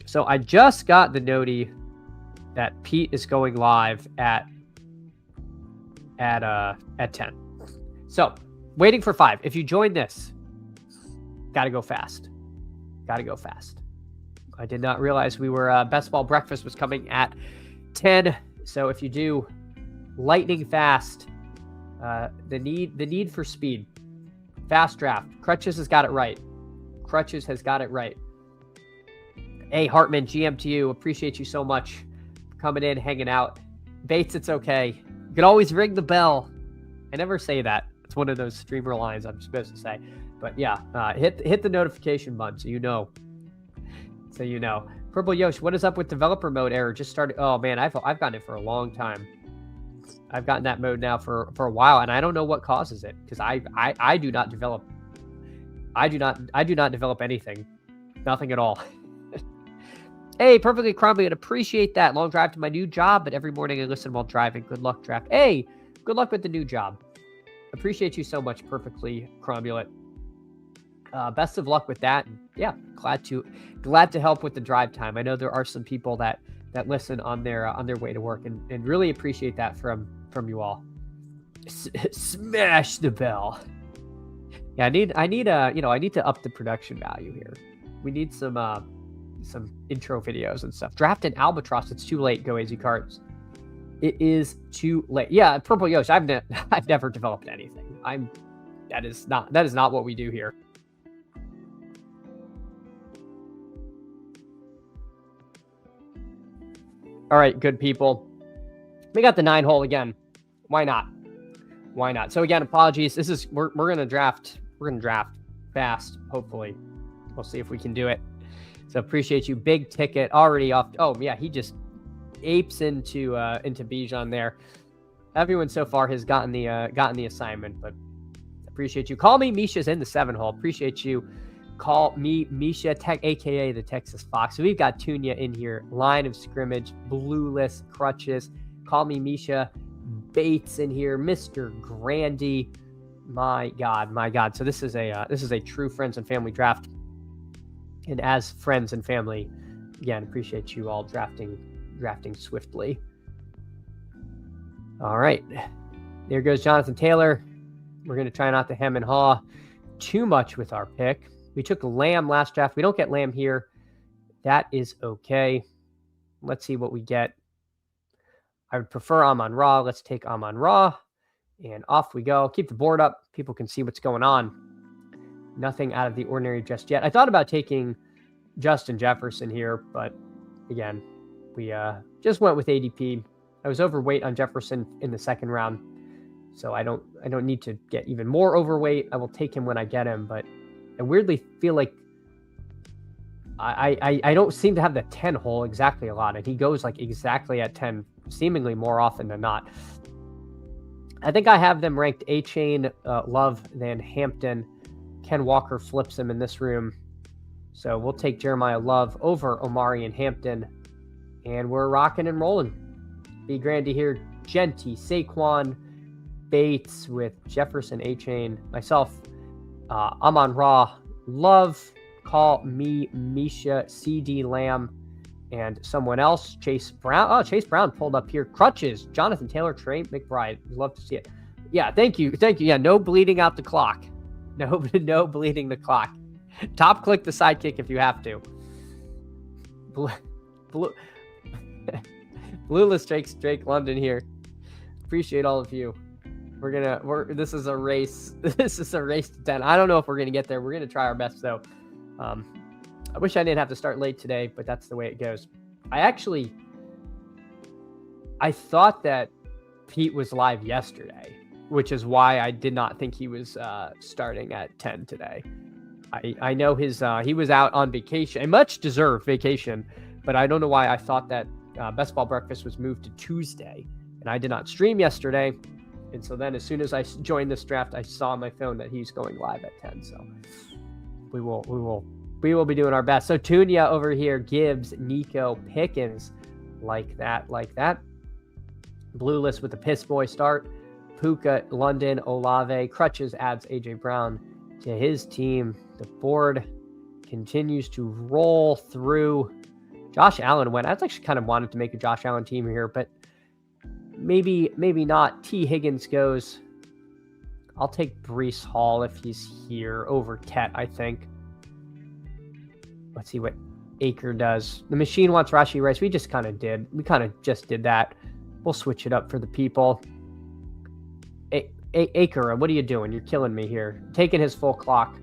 S1: So I just got the noti that Pete is going live at 10. So waiting for 5. If you join this, gotta go fast. Gotta go fast. I did not realize we were Best Ball Breakfast was coming at 10. So if you do, lightning fast. The need for speed. Fast draft. Crutches has got it right. Crutches has got it right. Hey, Hartman, GM to you. Appreciate you so much for coming in, hanging out. Bates, it's okay. You can always ring the bell. I never say that. It's one of those streamer lines I'm supposed to say. But yeah, hit the notification button so you know. So you know. Purple Yosh, what is up with developer mode error? Just started. Oh man, I've gotten it for a long time. I've gotten that mode now for a while, and I don't know what causes it because I do not develop. I do not develop anything, nothing at all. Hey, Perfectly Crumbly, I'd appreciate that. Long drive to my new job, but every morning I listen while driving. Good luck, draft. Hey, good luck with the new job. Appreciate you so much, Perfectly Cromulent. Best of luck with that. And yeah, glad to help with the drive time. I know there are some people that listen on their way to work, and really appreciate that from you all. Smash the bell. Yeah, I need to up the production value here. We need some intro videos and stuff. Draft an Albatross. It's too late. Go Easy Cards. It is too late. Yeah, Purple Yosh. I've never developed anything. That is not what we do here. All right, good people. We got the 9 hole again. Why not? Why not? So again, apologies. We're gonna draft. We're gonna draft fast. Hopefully, we'll see if we can do it. So appreciate you. Big ticket already off. Oh yeah, he just apes into Bijan there. Everyone so far has gotten the assignment, but appreciate you. Call me Misha's in the 7 hole. Appreciate you. Call me Misha, aka the Texas Fox. So we've got Tunya in here. Line of scrimmage, Blueless, Crutches. Call me Misha. Bates in here. Mr. Grandy. My God. So this is a true friends and family draft. And as friends and family, again, appreciate you all drafting swiftly. All right. There goes Jonathan Taylor. We're going to try not to hem and haw too much with our pick. We took Lamb last draft. We don't get Lamb here. That is okay. Let's see what we get. I would prefer Amon-Ra. Let's take Amon-Ra. And off we go. Keep the board up. People can see what's going on. Nothing out of the ordinary just yet. I thought about taking Justin Jefferson here, but again, we just went with ADP. I was overweight on Jefferson in the 2nd round, so I don't need to get even more overweight. I will take him when I get him, but I weirdly feel like I don't seem to have the 10 hole exactly a lot, and he goes like exactly at 10, seemingly more often than not. I think I have them ranked A-Chain, Love, then Hampton. Ken Walker flips him in this room. So we'll take Jeremiah Love over Omari and Hampton. And we're rocking and rolling. B. Grandy here. Genty, Saquon, Bates with Jefferson, A-Chain, myself, Amon Ra, Love, Call Me, Misha, CD Lamb, and someone else, Chase Brown. Oh, Chase Brown pulled up here. Crutches, Jonathan Taylor, Trey McBride. Love to see it. Yeah, thank you. Yeah, no bleeding out the clock. No bleeding the clock. Top click the sidekick if you have to. Blueless Drake London here. Appreciate all of you. This is a race. This is a race to 10. I don't know if we're gonna get there. We're gonna try our best though. I wish I didn't have to start late today, but that's the way it goes. I thought that Pete was live yesterday, which is why I did not think he was starting at 10 today. I know he was out on vacation, a much deserved vacation, but I don't know why I thought that Best Ball Breakfast was moved to Tuesday, and I did not stream yesterday. And so then as soon as I joined this draft, I saw on my phone that he's going live at 10. So we will be doing our best. So Tunia over here, Gibbs, Nico, Pickens, like that. Blue list with the Piss Boy start. Puka, London, Olave, Crutches adds AJ Brown to his team. The board continues to roll through. Josh Allen went. I actually kind of wanted to make a Josh Allen team here, but maybe not. T. Higgins goes. I'll take Breece Hall if he's here over Ket, I think. Let's see what Acre does. The machine wants Rashee Rice. We kind of just did that. We'll switch it up for the people. Acre, what are you doing? You're killing me here. Taking his full clock.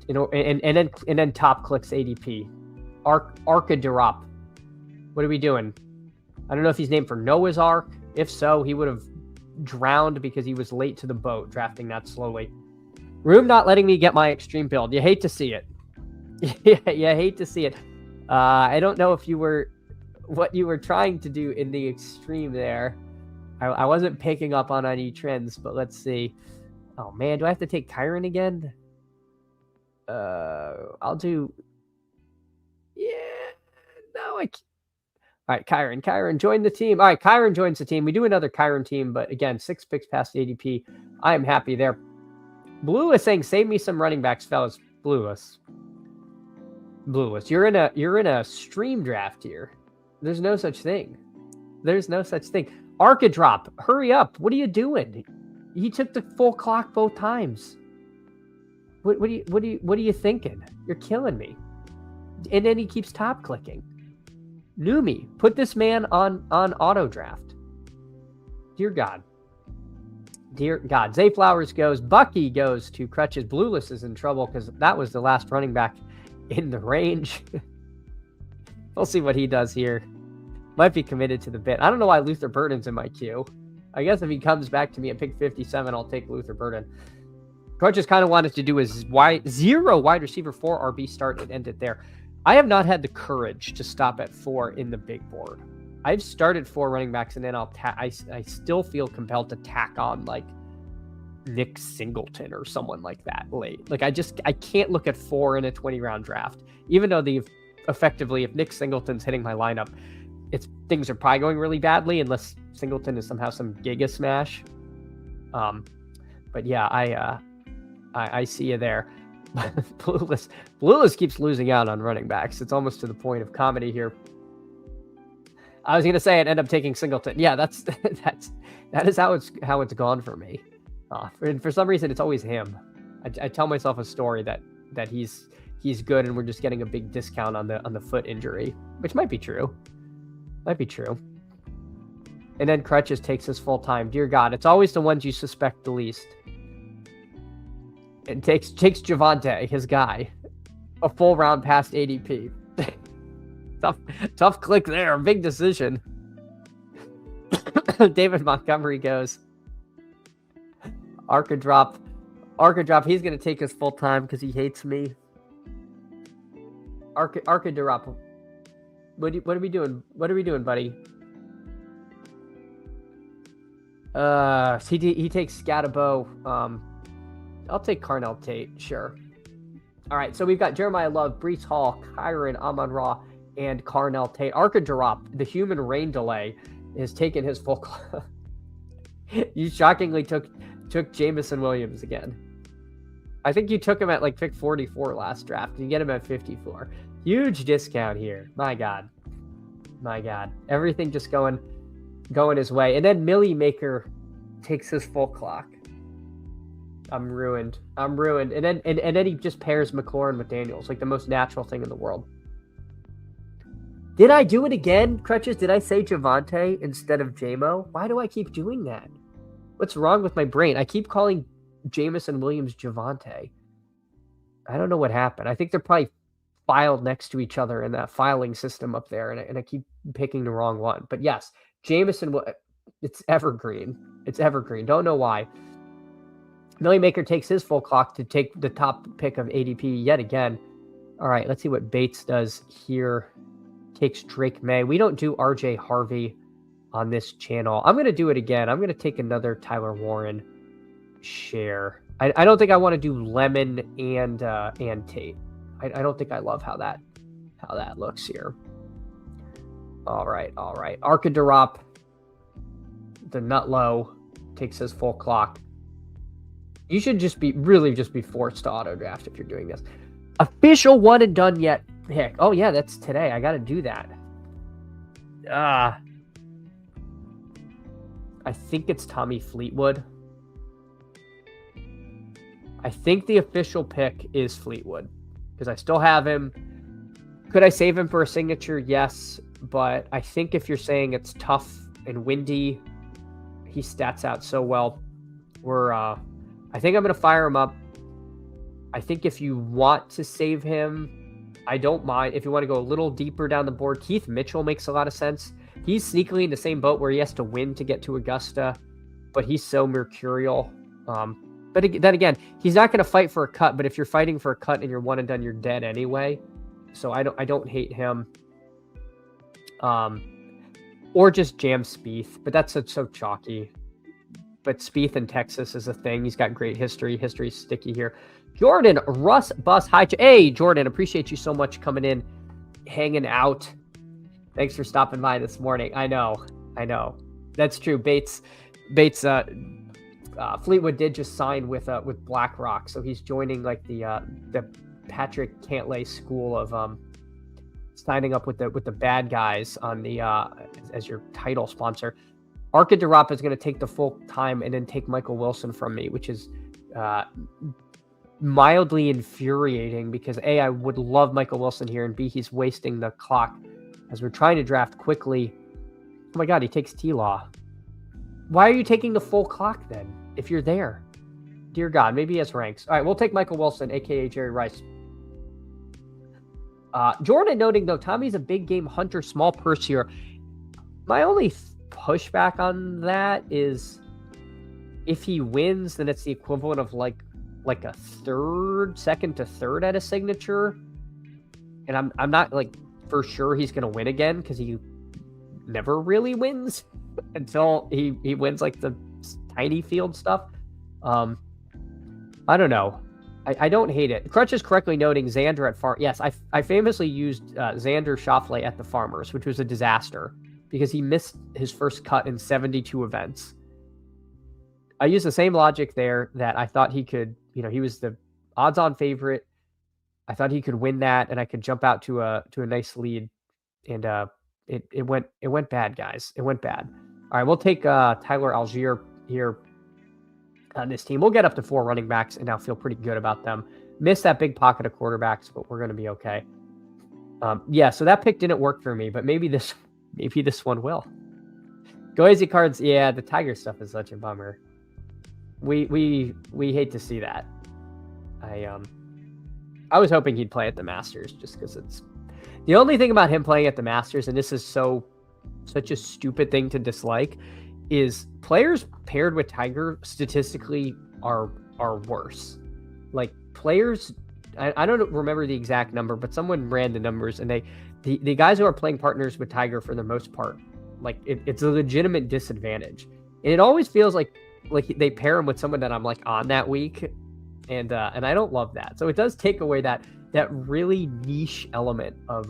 S1: And then top clicks ADP. Arkadirop. What are we doing? I don't know if he's named for Noah's Ark. If so, he would have drowned because he was late to the boat, drafting that slowly. Room not letting me get my extreme build. You hate to see it. Yeah, you hate to see it. I don't know if what you were trying to do in the extreme there. I wasn't picking up on any trends, but let's see. Oh man, do I have to take Kyron again? I'll do. Yeah, no, I can't. All right, Kyron, join the team. All right, Kyron joins the team. We do another Kyron team, but again, 6 picks past ADP. I am happy there. Blue is saying, save me some running backs, fellas. Blueless. You're in a stream draft here. There's no such thing. Archidrop, hurry up. What are you doing? He took the full clock both times. What are you thinking? You're killing me. And then he keeps top clicking. Numi, put this man on auto draft. Dear God. Zay Flowers goes. Bucky goes to Crutches. Blueless is in trouble because that was the last running back in the range. We'll see what he does here. Might be committed to the bit. I don't know why Luther Burden's in my queue. I guess if he comes back to me at pick 57, I'll take Luther Burden. Crutches kind of wanted to do his zero wide receiver 4 RB start and end it there. I have not had the courage to stop at 4 in the big board. I've started 4 running backs and then I still feel compelled to tack on like Nick Singleton or someone like that late. Like I can't look at 4 in a 20-round draft, even though effectively, if Nick Singleton's hitting my lineup, things are probably going really badly unless Singleton is somehow some giga smash. But yeah, I see you there. Blueless keeps losing out on running backs. It's almost to the point of comedy here. I was gonna say I'd end up taking Singleton. Yeah, that is how it's gone for me. And for some reason, it's always him. I tell myself a story that he's good, and we're just getting a big discount on the foot injury, which might be true. And then Crutches takes his full time. Dear God, it's always the ones you suspect the least. And takes Javonte, his guy, a full round past ADP. Tough click there. Big decision. David Montgomery goes. Archidrop. He's going to take his full time because he hates me. Archidrop. What are we doing? What are we doing, buddy? He takes Scatabo. I'll take Carnell Tate, sure. All right, so we've got Jeremiah Love, Breece Hall, Kyron, Amon-Ra, and Carnell Tate. Archidrop, the human rain delay, has taken his full clock. You shockingly took Jameson Williams again. I think you took him at like pick 44 last draft. You get him at 54. Huge discount here. My God. Everything just going his way. And then Millie Maker takes his full clock. I'm ruined. And then he just pairs McLaurin with Daniels, like the most natural thing in the world. Did I do it again, Crutches? Did I say Javonte instead of JMO? Why do I keep doing that? What's wrong with my brain? I keep calling Jameson Williams Javonte. I don't know what happened. I think they're probably filed next to each other in that filing system up there, and I keep picking the wrong one. But yes, Jameson, it's evergreen. It's evergreen. Don't know why. Millie Maker takes his full clock to take the top pick of ADP yet again. All right, let's see what Bates does here. Takes Drake May. We don't do RJ Harvey on this channel. I'm going to do it again. I'm going to take another Tyler Warren share. I don't think I want to do Lemon and Tate. I don't think I love how that looks here. All right. Arkadarop, the Nutlow, takes his full clock. You should just be forced to auto draft if you're doing this. Official one and done yet pick. Oh yeah, that's today. I got to do that. I think it's Tommy Fleetwood. I think the official pick is Fleetwood because I still have him. Could I save him for a signature? Yes, but I think if you're saying it's tough and windy, he stats out so well. I think I'm going to fire him up. I think if you want to save him, I don't mind. If you want to go a little deeper down the board, Keith Mitchell makes a lot of sense. He's sneakily in the same boat where he has to win to get to Augusta, but he's so mercurial. But then again, he's not going to fight for a cut, but if you're fighting for a cut and you're one and done, you're dead anyway. So I don't hate him. Or just jam Spieth, but that's so chalky. But Spieth in Texas is a thing. He's got great history. History's sticky here. Jordan, Russ, Bus, hi. Hey, Jordan, appreciate you so much coming in, hanging out. Thanks for stopping by this morning. I know. That's true. Bates, Fleetwood did just sign with BlackRock, so he's joining like the Patrick Cantlay school of signing up with the bad guys on the as your title sponsor. Arkadarop is going to take the full time and then take Michael Wilson from me, which is mildly infuriating because A, I would love Michael Wilson here, and B, he's wasting the clock as we're trying to draft quickly. Oh my God, he takes T-Law. Why are you taking the full clock then if you're there? Dear God, maybe he has ranks. All right, we'll take Michael Wilson, a.k.a. Jerry Rice. Jordan noting, though, Tommy's a big game hunter, small purse here. My only pushback on that is if he wins, then it's the equivalent of like a second to third at a signature. And I'm not like for sure he's going to win again because he never really wins until he wins like the tiny field stuff. I don't know. I don't hate it. Crutch is correctly noting Xander at Farm. Yes, I famously used Xander Schauffele at the Farmers, which was a disaster because he missed his first cut in 72 events. I used the same logic there that I thought he could, he was the odds-on favorite. I thought he could win that, and I could jump out to a nice lead. And it went bad, guys. It went bad. All right, we'll take Tyler Algier here on this team. We'll get up to 4 running backs and now feel pretty good about them. Missed that big pocket of quarterbacks, but we're going to be okay. Yeah, so that pick didn't work for me, but maybe this one will. Go easy cards. Yeah, the Tiger stuff is such a bummer. We hate to see that. I was hoping he'd play at the Masters just because it's the only thing about him playing at the Masters, and this is such a stupid thing to dislike, is players paired with Tiger statistically are worse. Like players, I don't remember the exact number, but someone ran the numbers, and the guys who are playing partners with Tiger for the most part, like it's a legitimate disadvantage, and it always feels like they pair him with someone that I'm like on that week, and I don't love that. So it does take away that really niche element of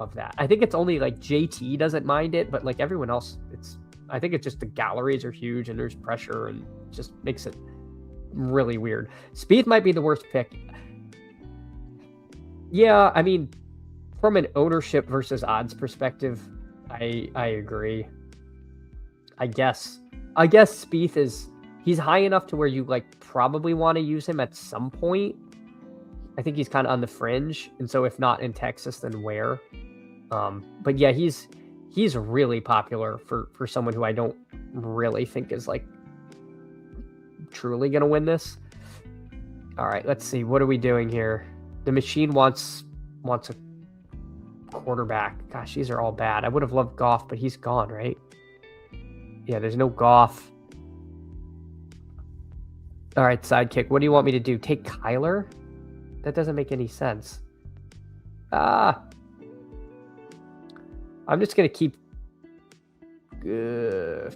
S1: of that. I think it's only like JT doesn't mind it, but like everyone else, I think it's just the galleries are huge and there's pressure and just makes it really weird. Spieth might be the worst pick. Yeah, I mean, from an ownership versus odds perspective, I agree. I guess Spieth he's high enough to where you like probably want to use him at some point. I think he's kind of on the fringe, and so if not in Texas, then where? But yeah, he's really popular for someone who I don't really think is like truly gonna win this. All right, let's see. What are we doing here? The machine wants a quarterback. Gosh, these are all bad. I would have loved Goff, but he's gone, right? Yeah, there's no Goff. All right, sidekick. What do you want me to do? Take Kyler? That doesn't make any sense. I'm just gonna keep. No,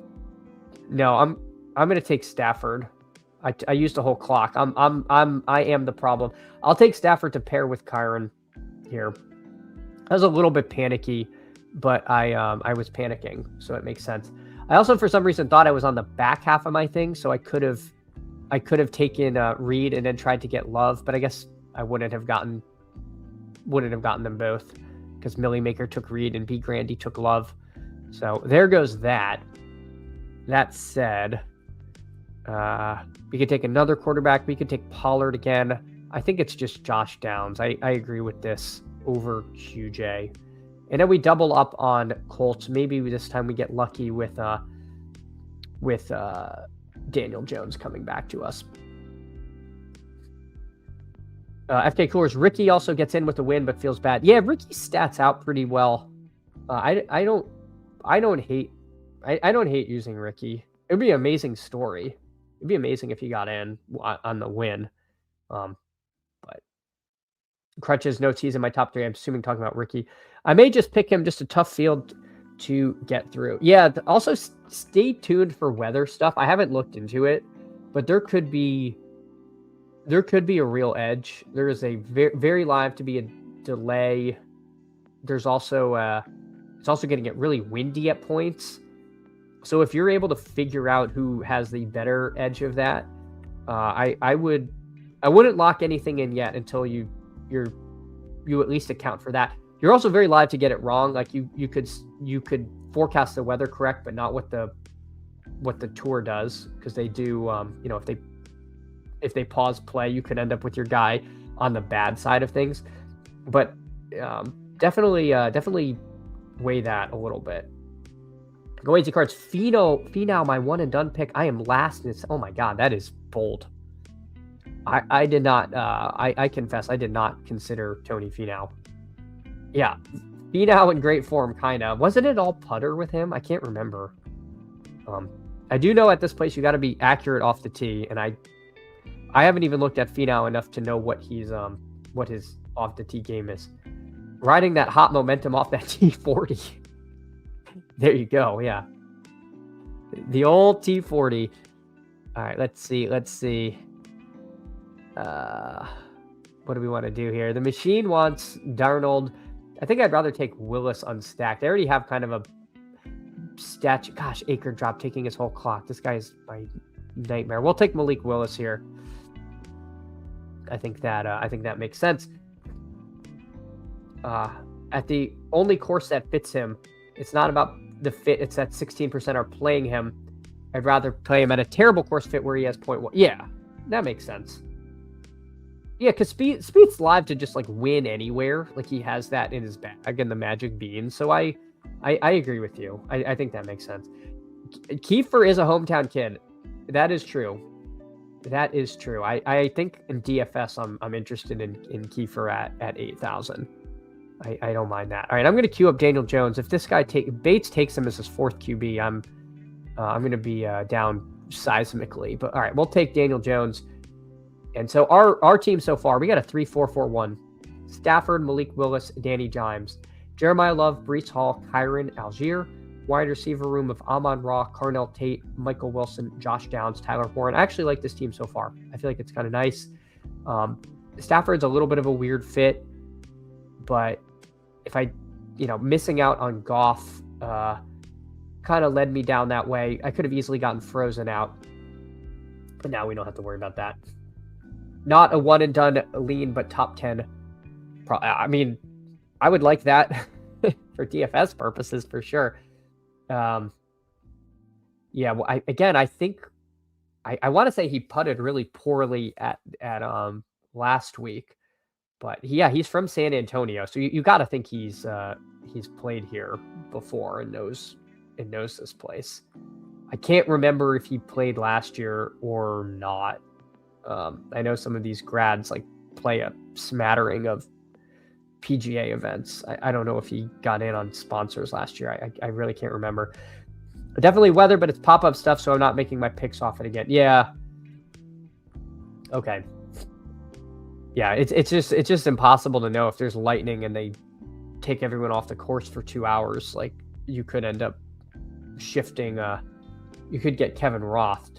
S1: I'm gonna take Stafford. I used the whole clock. I am the problem. I'll take Stafford to pair with Kyron here. I was a little bit panicky, but I was panicking, so it makes sense. I also, for some reason, thought I was on the back half of my thing, so I could have taken Reed and then tried to get Love, but I guess I wouldn't have gotten them both because Millie Maker took Reed and B. Grandy took Love. So there goes that. That said, we could take another quarterback. We could take Pollard again. I think it's just Josh Downs. I agree with this over QJ. And then we double up on Colts. Maybe this time we get lucky with Daniel Jones coming back to us. FK Coolers, Ricky also gets in with the win, but feels bad. Yeah, Ricky stats out pretty well. I don't hate using Ricky. It'd be an amazing story. It'd be amazing if he got in on the win. But Crutches, notes, he's in my top 3. I'm assuming talking about Ricky. I may just pick him, just a tough field to get through. Yeah, also stay tuned for weather stuff. I haven't looked into it, but there could be a real edge. There is a very live to be a delay. There's also it's also going to get really windy at points. So if you're able to figure out who has the better edge of that, I wouldn't lock anything in yet until you at least account for that. You're also very live to get it wrong. Like you could forecast the weather correct, but not what the tour does, because they do if they pause play, you could end up with your guy on the bad side of things. But definitely weigh that a little bit. Go easy cards. Finau, my one and done pick. I am last. Oh my god, that is bold. I did not. I confess, I did not consider Tony Finau. Yeah, Finau in great form, kind of. Wasn't it all putter with him? I can't remember. I do know at this place you got to be accurate off the tee, and I haven't even looked at Finau enough to know what his off the tee game is. Riding that hot momentum off that T40. There you go. Yeah, the old T40. All right, let's see. What do we want to do here? The machine wants Darnold. I think I'd rather take Willis unstacked. They already have kind of a statue. Gosh, Acre drop taking his whole clock. This guy's my nightmare. We'll take Malik Willis here. I think that makes sense. At the only course that fits him, it's not about the fit. It's that 16% are playing him. I'd rather play him at a terrible course fit where he has 0.1. Yeah, that makes sense. Yeah, because Spieth's live to just like win anywhere. Like he has that in his bag in the Magic Bean. So I agree with you. I think that makes sense. Kiefer is a hometown kid. That is true. That is true. I think in DFS I'm interested in Kiefer at 8,000. I don't mind that. All right, I'm going to queue up Daniel Jones. If this guy Bates takes him as his 4th QB, I'm going to be down seismically. But all right, we'll take Daniel Jones. And so our team so far, we got a 3-4-4-1. Stafford, Malik Willis, Danny Dimes, Jeremiah Love, Breece Hall, Kyron Algier. Wide receiver room of Amon-Ra, Carnell Tate, Michael Wilson, Josh Downs, Tyler Warren. I actually like this team so far. I feel like it's kind of nice. Stafford's a little bit of a weird fit, but if I missing out on Goff kind of led me down that way. I could have easily gotten frozen out, but now we don't have to worry about that. Not a one and done lean, but top 10. I mean, I would like that for DFS purposes for sure. Yeah, well, I think I want to say he putted really poorly at last week, but yeah, he's from San Antonio, so you got to think he's played here before and knows this place. I can't remember if he played last year or not. I know some of these grads like play a smattering of PGA events. I don't know if he got in on sponsors last year. I really can't remember. Definitely weather, but it's pop-up stuff, so I'm not making my picks off it again. Yeah. Okay. Yeah, it's just impossible to know if there's lightning and they take everyone off the course for 2 hours. Like, you could end up shifting. You could get Kevin Roth.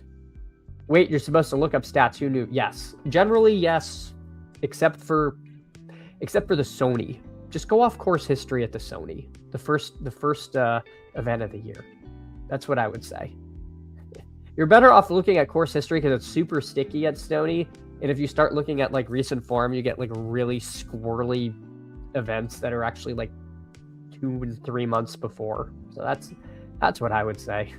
S1: Wait, you're supposed to look up stats. Who knew? Yes. Generally, yes, except for the Sony. Just go off course history at the Sony. The first event of the year. That's what I would say. You're better off looking at course history because it's super sticky at Sony. And if you start looking at like recent form, you get like really squirrely events that are actually like 2 and 3 months before. So that's what I would say.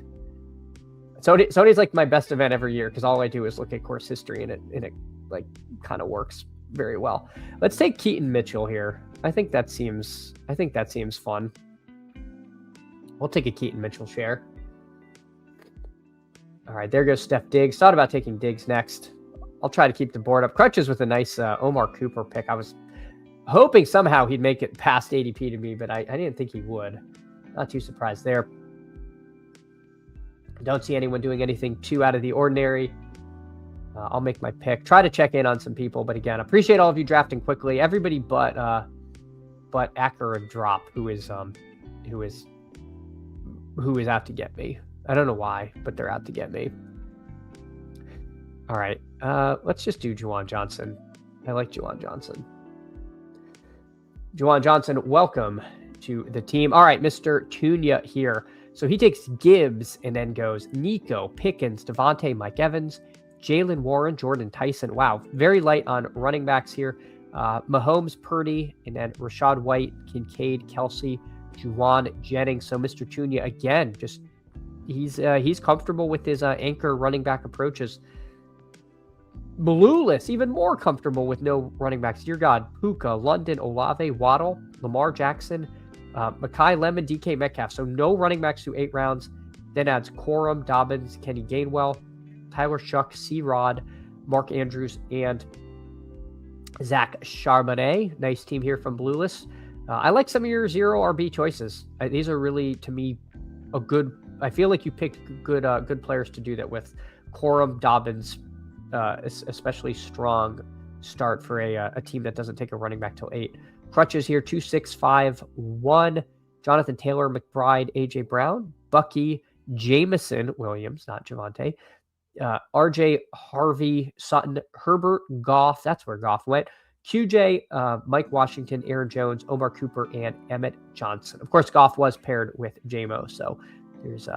S1: Sony's like my best event every year because all I do is look at course history and it like kind of works very well. Let's take Keaton Mitchell here. I think that seems fun. We'll take a Keaton Mitchell share. All right, there goes Steph Diggs. Thought about taking Diggs next. I'll try to keep the board up. Crutches with a nice Omar Cooper pick. I was hoping somehow he'd make it past ADP to me, but I didn't think he would. Not too surprised there. Don't see anyone doing anything too out of the ordinary. I'll make my pick. Try to check in on some people, but again, appreciate all of you drafting quickly. Everybody but Acker and Drop, who is out to get me. I don't know why, but they're out to get me. All right, let's just do Juwan Johnson. I like Juwan Johnson. Juwan Johnson, welcome to the team. All right, Mr. Tunya here. So he takes Gibbs and then goes Nico, Pickens, Devontae, Mike Evans, Jalen Warren, Jordan Tyson. Wow, very light on running backs here. Mahomes, Purdy, and then Rashad White, Kincaid, Kelsey, Juwan Jennings. So Mr. Tunya, again, just he's comfortable with his anchor running back approaches. Blueless, even more comfortable with no running backs. Dear God, Puka, London, Olave, Waddle, Lamar Jackson, Mekhi Lemon, DK Metcalf. So no running backs through 8 rounds. Then adds Corum, Dobbins, Kenny Gainwell, Tyler Shuck, C-Rod, Mark Andrews, and Zach Charbonnet. Nice team here from Blueless. I like some of your 0 RB choices. These are really, to me, a good... I feel like you picked good players to do that with. Corum, Dobbins, especially strong start for a team that doesn't take a running back till 8. Crutches here, 2, 6, 5, 1. Jonathan Taylor, McBride, AJ Brown, Bucky, Jameson Williams, not Javonte, RJ Harvey, Sutton, Herbert, Goff. That's where Goff went. QJ, Mike Washington, Aaron Jones, Omar Cooper, and Emmett Johnson. Of course, Goff was paired with JMO, so there's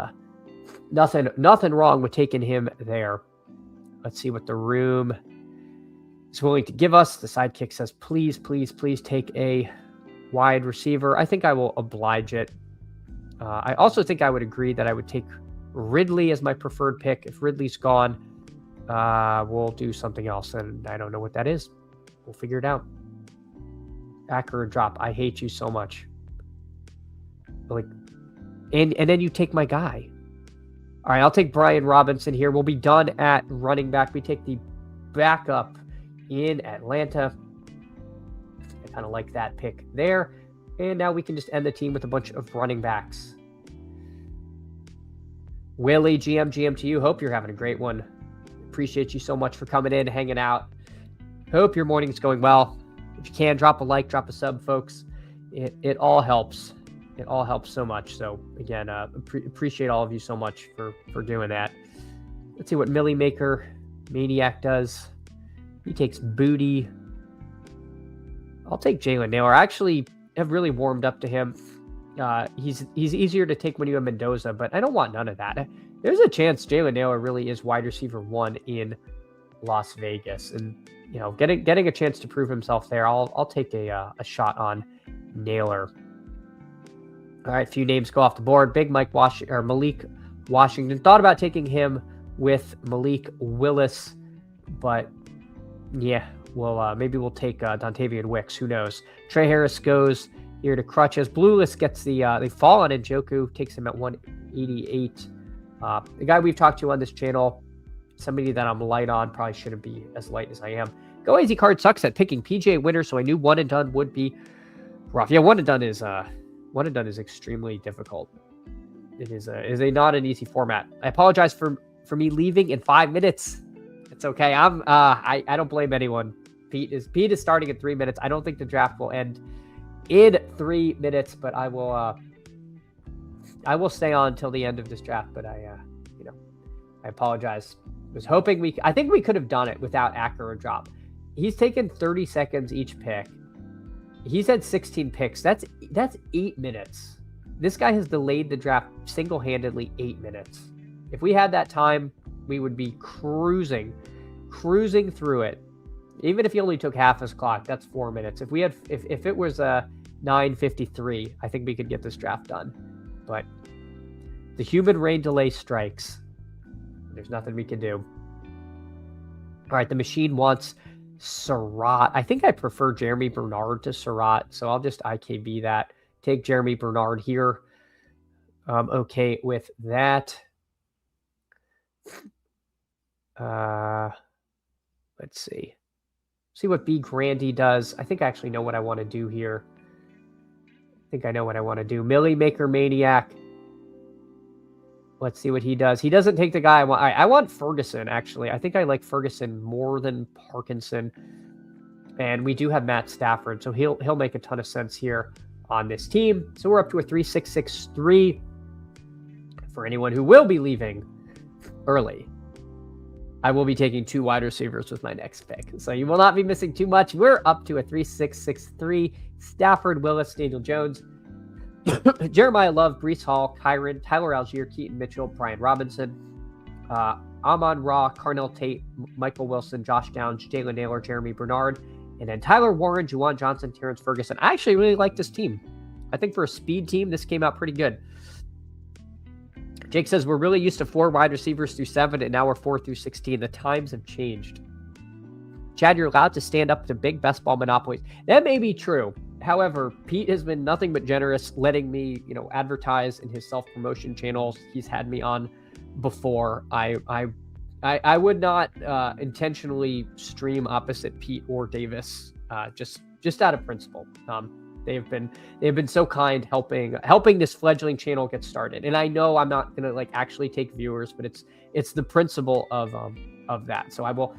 S1: nothing wrong with taking him there. Let's see what the room is willing to give us. The sidekick says, please, please, please take a wide receiver. I think I will oblige it. I also think I would agree that I would take Ridley as my preferred pick. If Ridley's gone, we'll do something else, and I don't know what that is. We'll figure it out. Acker or Drop. I hate you so much. Like, and then you take my guy. All right, I'll take Brian Robinson here. We'll be done at running back. We take the backup in Atlanta. I kind of like that pick there. And now we can just end the team with a bunch of running backs. Willie, GM to you. Hope you're having a great one. Appreciate you so much for coming in, hanging out. Hope your morning's going well. If you can, drop a like, drop a sub, folks. It all helps. It all helps so much. So again, appreciate all of you so much for doing that. Let's see what Millie Maker Maniac does. He takes Booty. I'll take Jalen Naylor. I actually have really warmed up to him. He's easier to take when you have Mendoza, but I don't want none of that. There's a chance Jalen Nailor really is wide receiver 1 in Las Vegas, and getting a chance to prove himself there. I'll take a shot on Nailor. All right, few names go off the board. Big Malik Washington. Thought about taking him with Malik Willis, but yeah, maybe we'll take Dontavian Wicks. Who knows? Trey Harris goes here to Crutches. Blueless gets they fall on Njoku, takes him at 188. The guy we've talked to on this channel, somebody that I'm light on, probably shouldn't be as light as I am. Go Easy Card sucks at picking PJ Winter, so I knew one and done would be rough. Yeah, one and done is extremely difficult. It is not an easy format. I apologize for me leaving in 5 minutes. It's okay. I don't blame anyone. Pete is starting in 3 minutes. I don't think the draft will end in 3 minutes, but I will stay on until the end of this draft. But I apologize. Was hoping I think we could have done it without Acker or drop. He's taken 30 seconds each pick. He's had 16 picks. That's 8 minutes. This guy has delayed the draft single-handedly 8 minutes. If we had that time, we would be cruising through it. Even if he only took half his clock, that's 4 minutes. If it was 9:53, I think we could get this draft done. But the human rain delay strikes. There's nothing we can do. All right, the machine wants Surratt. I think I prefer Jeremy Bernard to Surratt, so I'll just IKB that. Take Jeremy Bernard here. I'm okay with that. Let's see. See what B. Grandy does. I think I actually know what I want to do here. I think I know what I want to do. Millie Maker Maniac. Let's see what he does. He doesn't take the guy I want. I want Ferguson, actually. I think I like Ferguson more than Parkinson. And we do have Matt Stafford, so he'll make a ton of sense here on this team. So we're up to a 3-6-6-3 for anyone who will be leaving early. I will be taking 2 wide receivers with my next pick. So you will not be missing too much. We're up to a 3-6-6-3. Stafford, Willis, Daniel Jones, Jeremiah Love, Breece Hall, Kyron, Tyler Algier, Keaton Mitchell, Brian Robinson, Amon-Ra, Carnell Tate, Michael Wilson, Josh Downs, Jalen Nailor, Jeremy Bernard, and then Tyler Warren, Juwan Johnson, Terrence Ferguson. I actually really like this team. I think for a speed team, this came out pretty good. Jake says, we're really used to 4 wide receivers through 7, and now we're 4 through 16. The times have changed. Chad, you're allowed to stand up to big best ball monopolies. That may be true. However, Pete has been nothing but generous, letting me, advertise in his self-promotion channels. He's had me on before. I would not intentionally stream opposite Pete or Davis, just out of principle. They've been so kind, helping this fledgling channel get started. And I know I'm not gonna actually take viewers, but it's the principle of that. So I will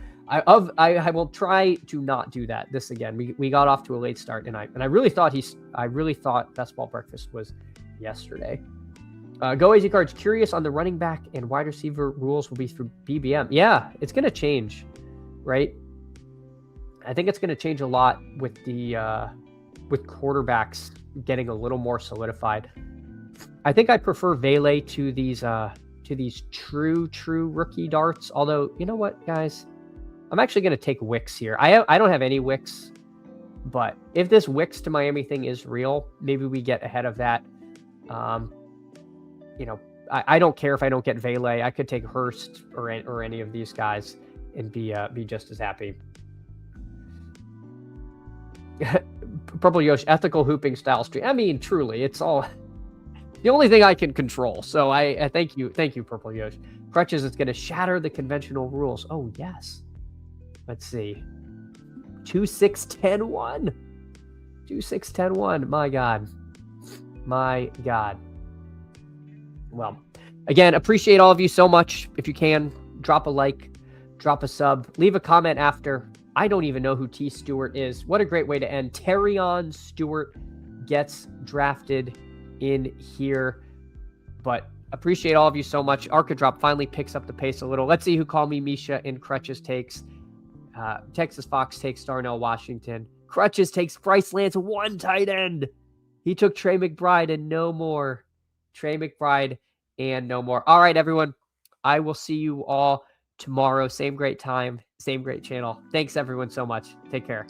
S1: try to not do that. This again, we got off to a late start, and I really thought Best Ball Breakfast was yesterday. Go Easy Cards, curious on the running back and wide receiver rules will be through BBM. Yeah, it's gonna change, right? I think it's gonna change a lot with the with quarterbacks getting a little more solidified. I think I prefer Vele to these true rookie darts. Although, you know what, guys? I'm actually going to take Wicks here. I don't have any Wicks, but if this Wicks to Miami thing is real, maybe we get ahead of that. I don't care if I don't get Vele. I could take Hurst or any of these guys and be just as happy. Purple Yosh, ethical hooping style stream. I mean, truly, it's all the only thing I can control. So I thank you, Purple Yosh. Crutches, it's going to shatter the conventional rules. Oh yes. Let's see. 2-6-10-1. 2-6-10-1. My God. Well, again, appreciate all of you so much. If you can, drop a like, drop a sub, leave a comment after. I don't even know who T. Stewart is. What a great way to end. Terrion Stewart gets drafted in here. But appreciate all of you so much. Archidrop finally picks up the pace a little. Let's see who Call Me Misha in Crutches takes. Texas Fox takes Darnell Washington. Crutches takes Bryce Lance, 1 tight end. He took Trey McBride and no more. Trey McBride and no more. All right, everyone. I will see you all tomorrow. Same great time, same great channel. Thanks, everyone, so much. Take care.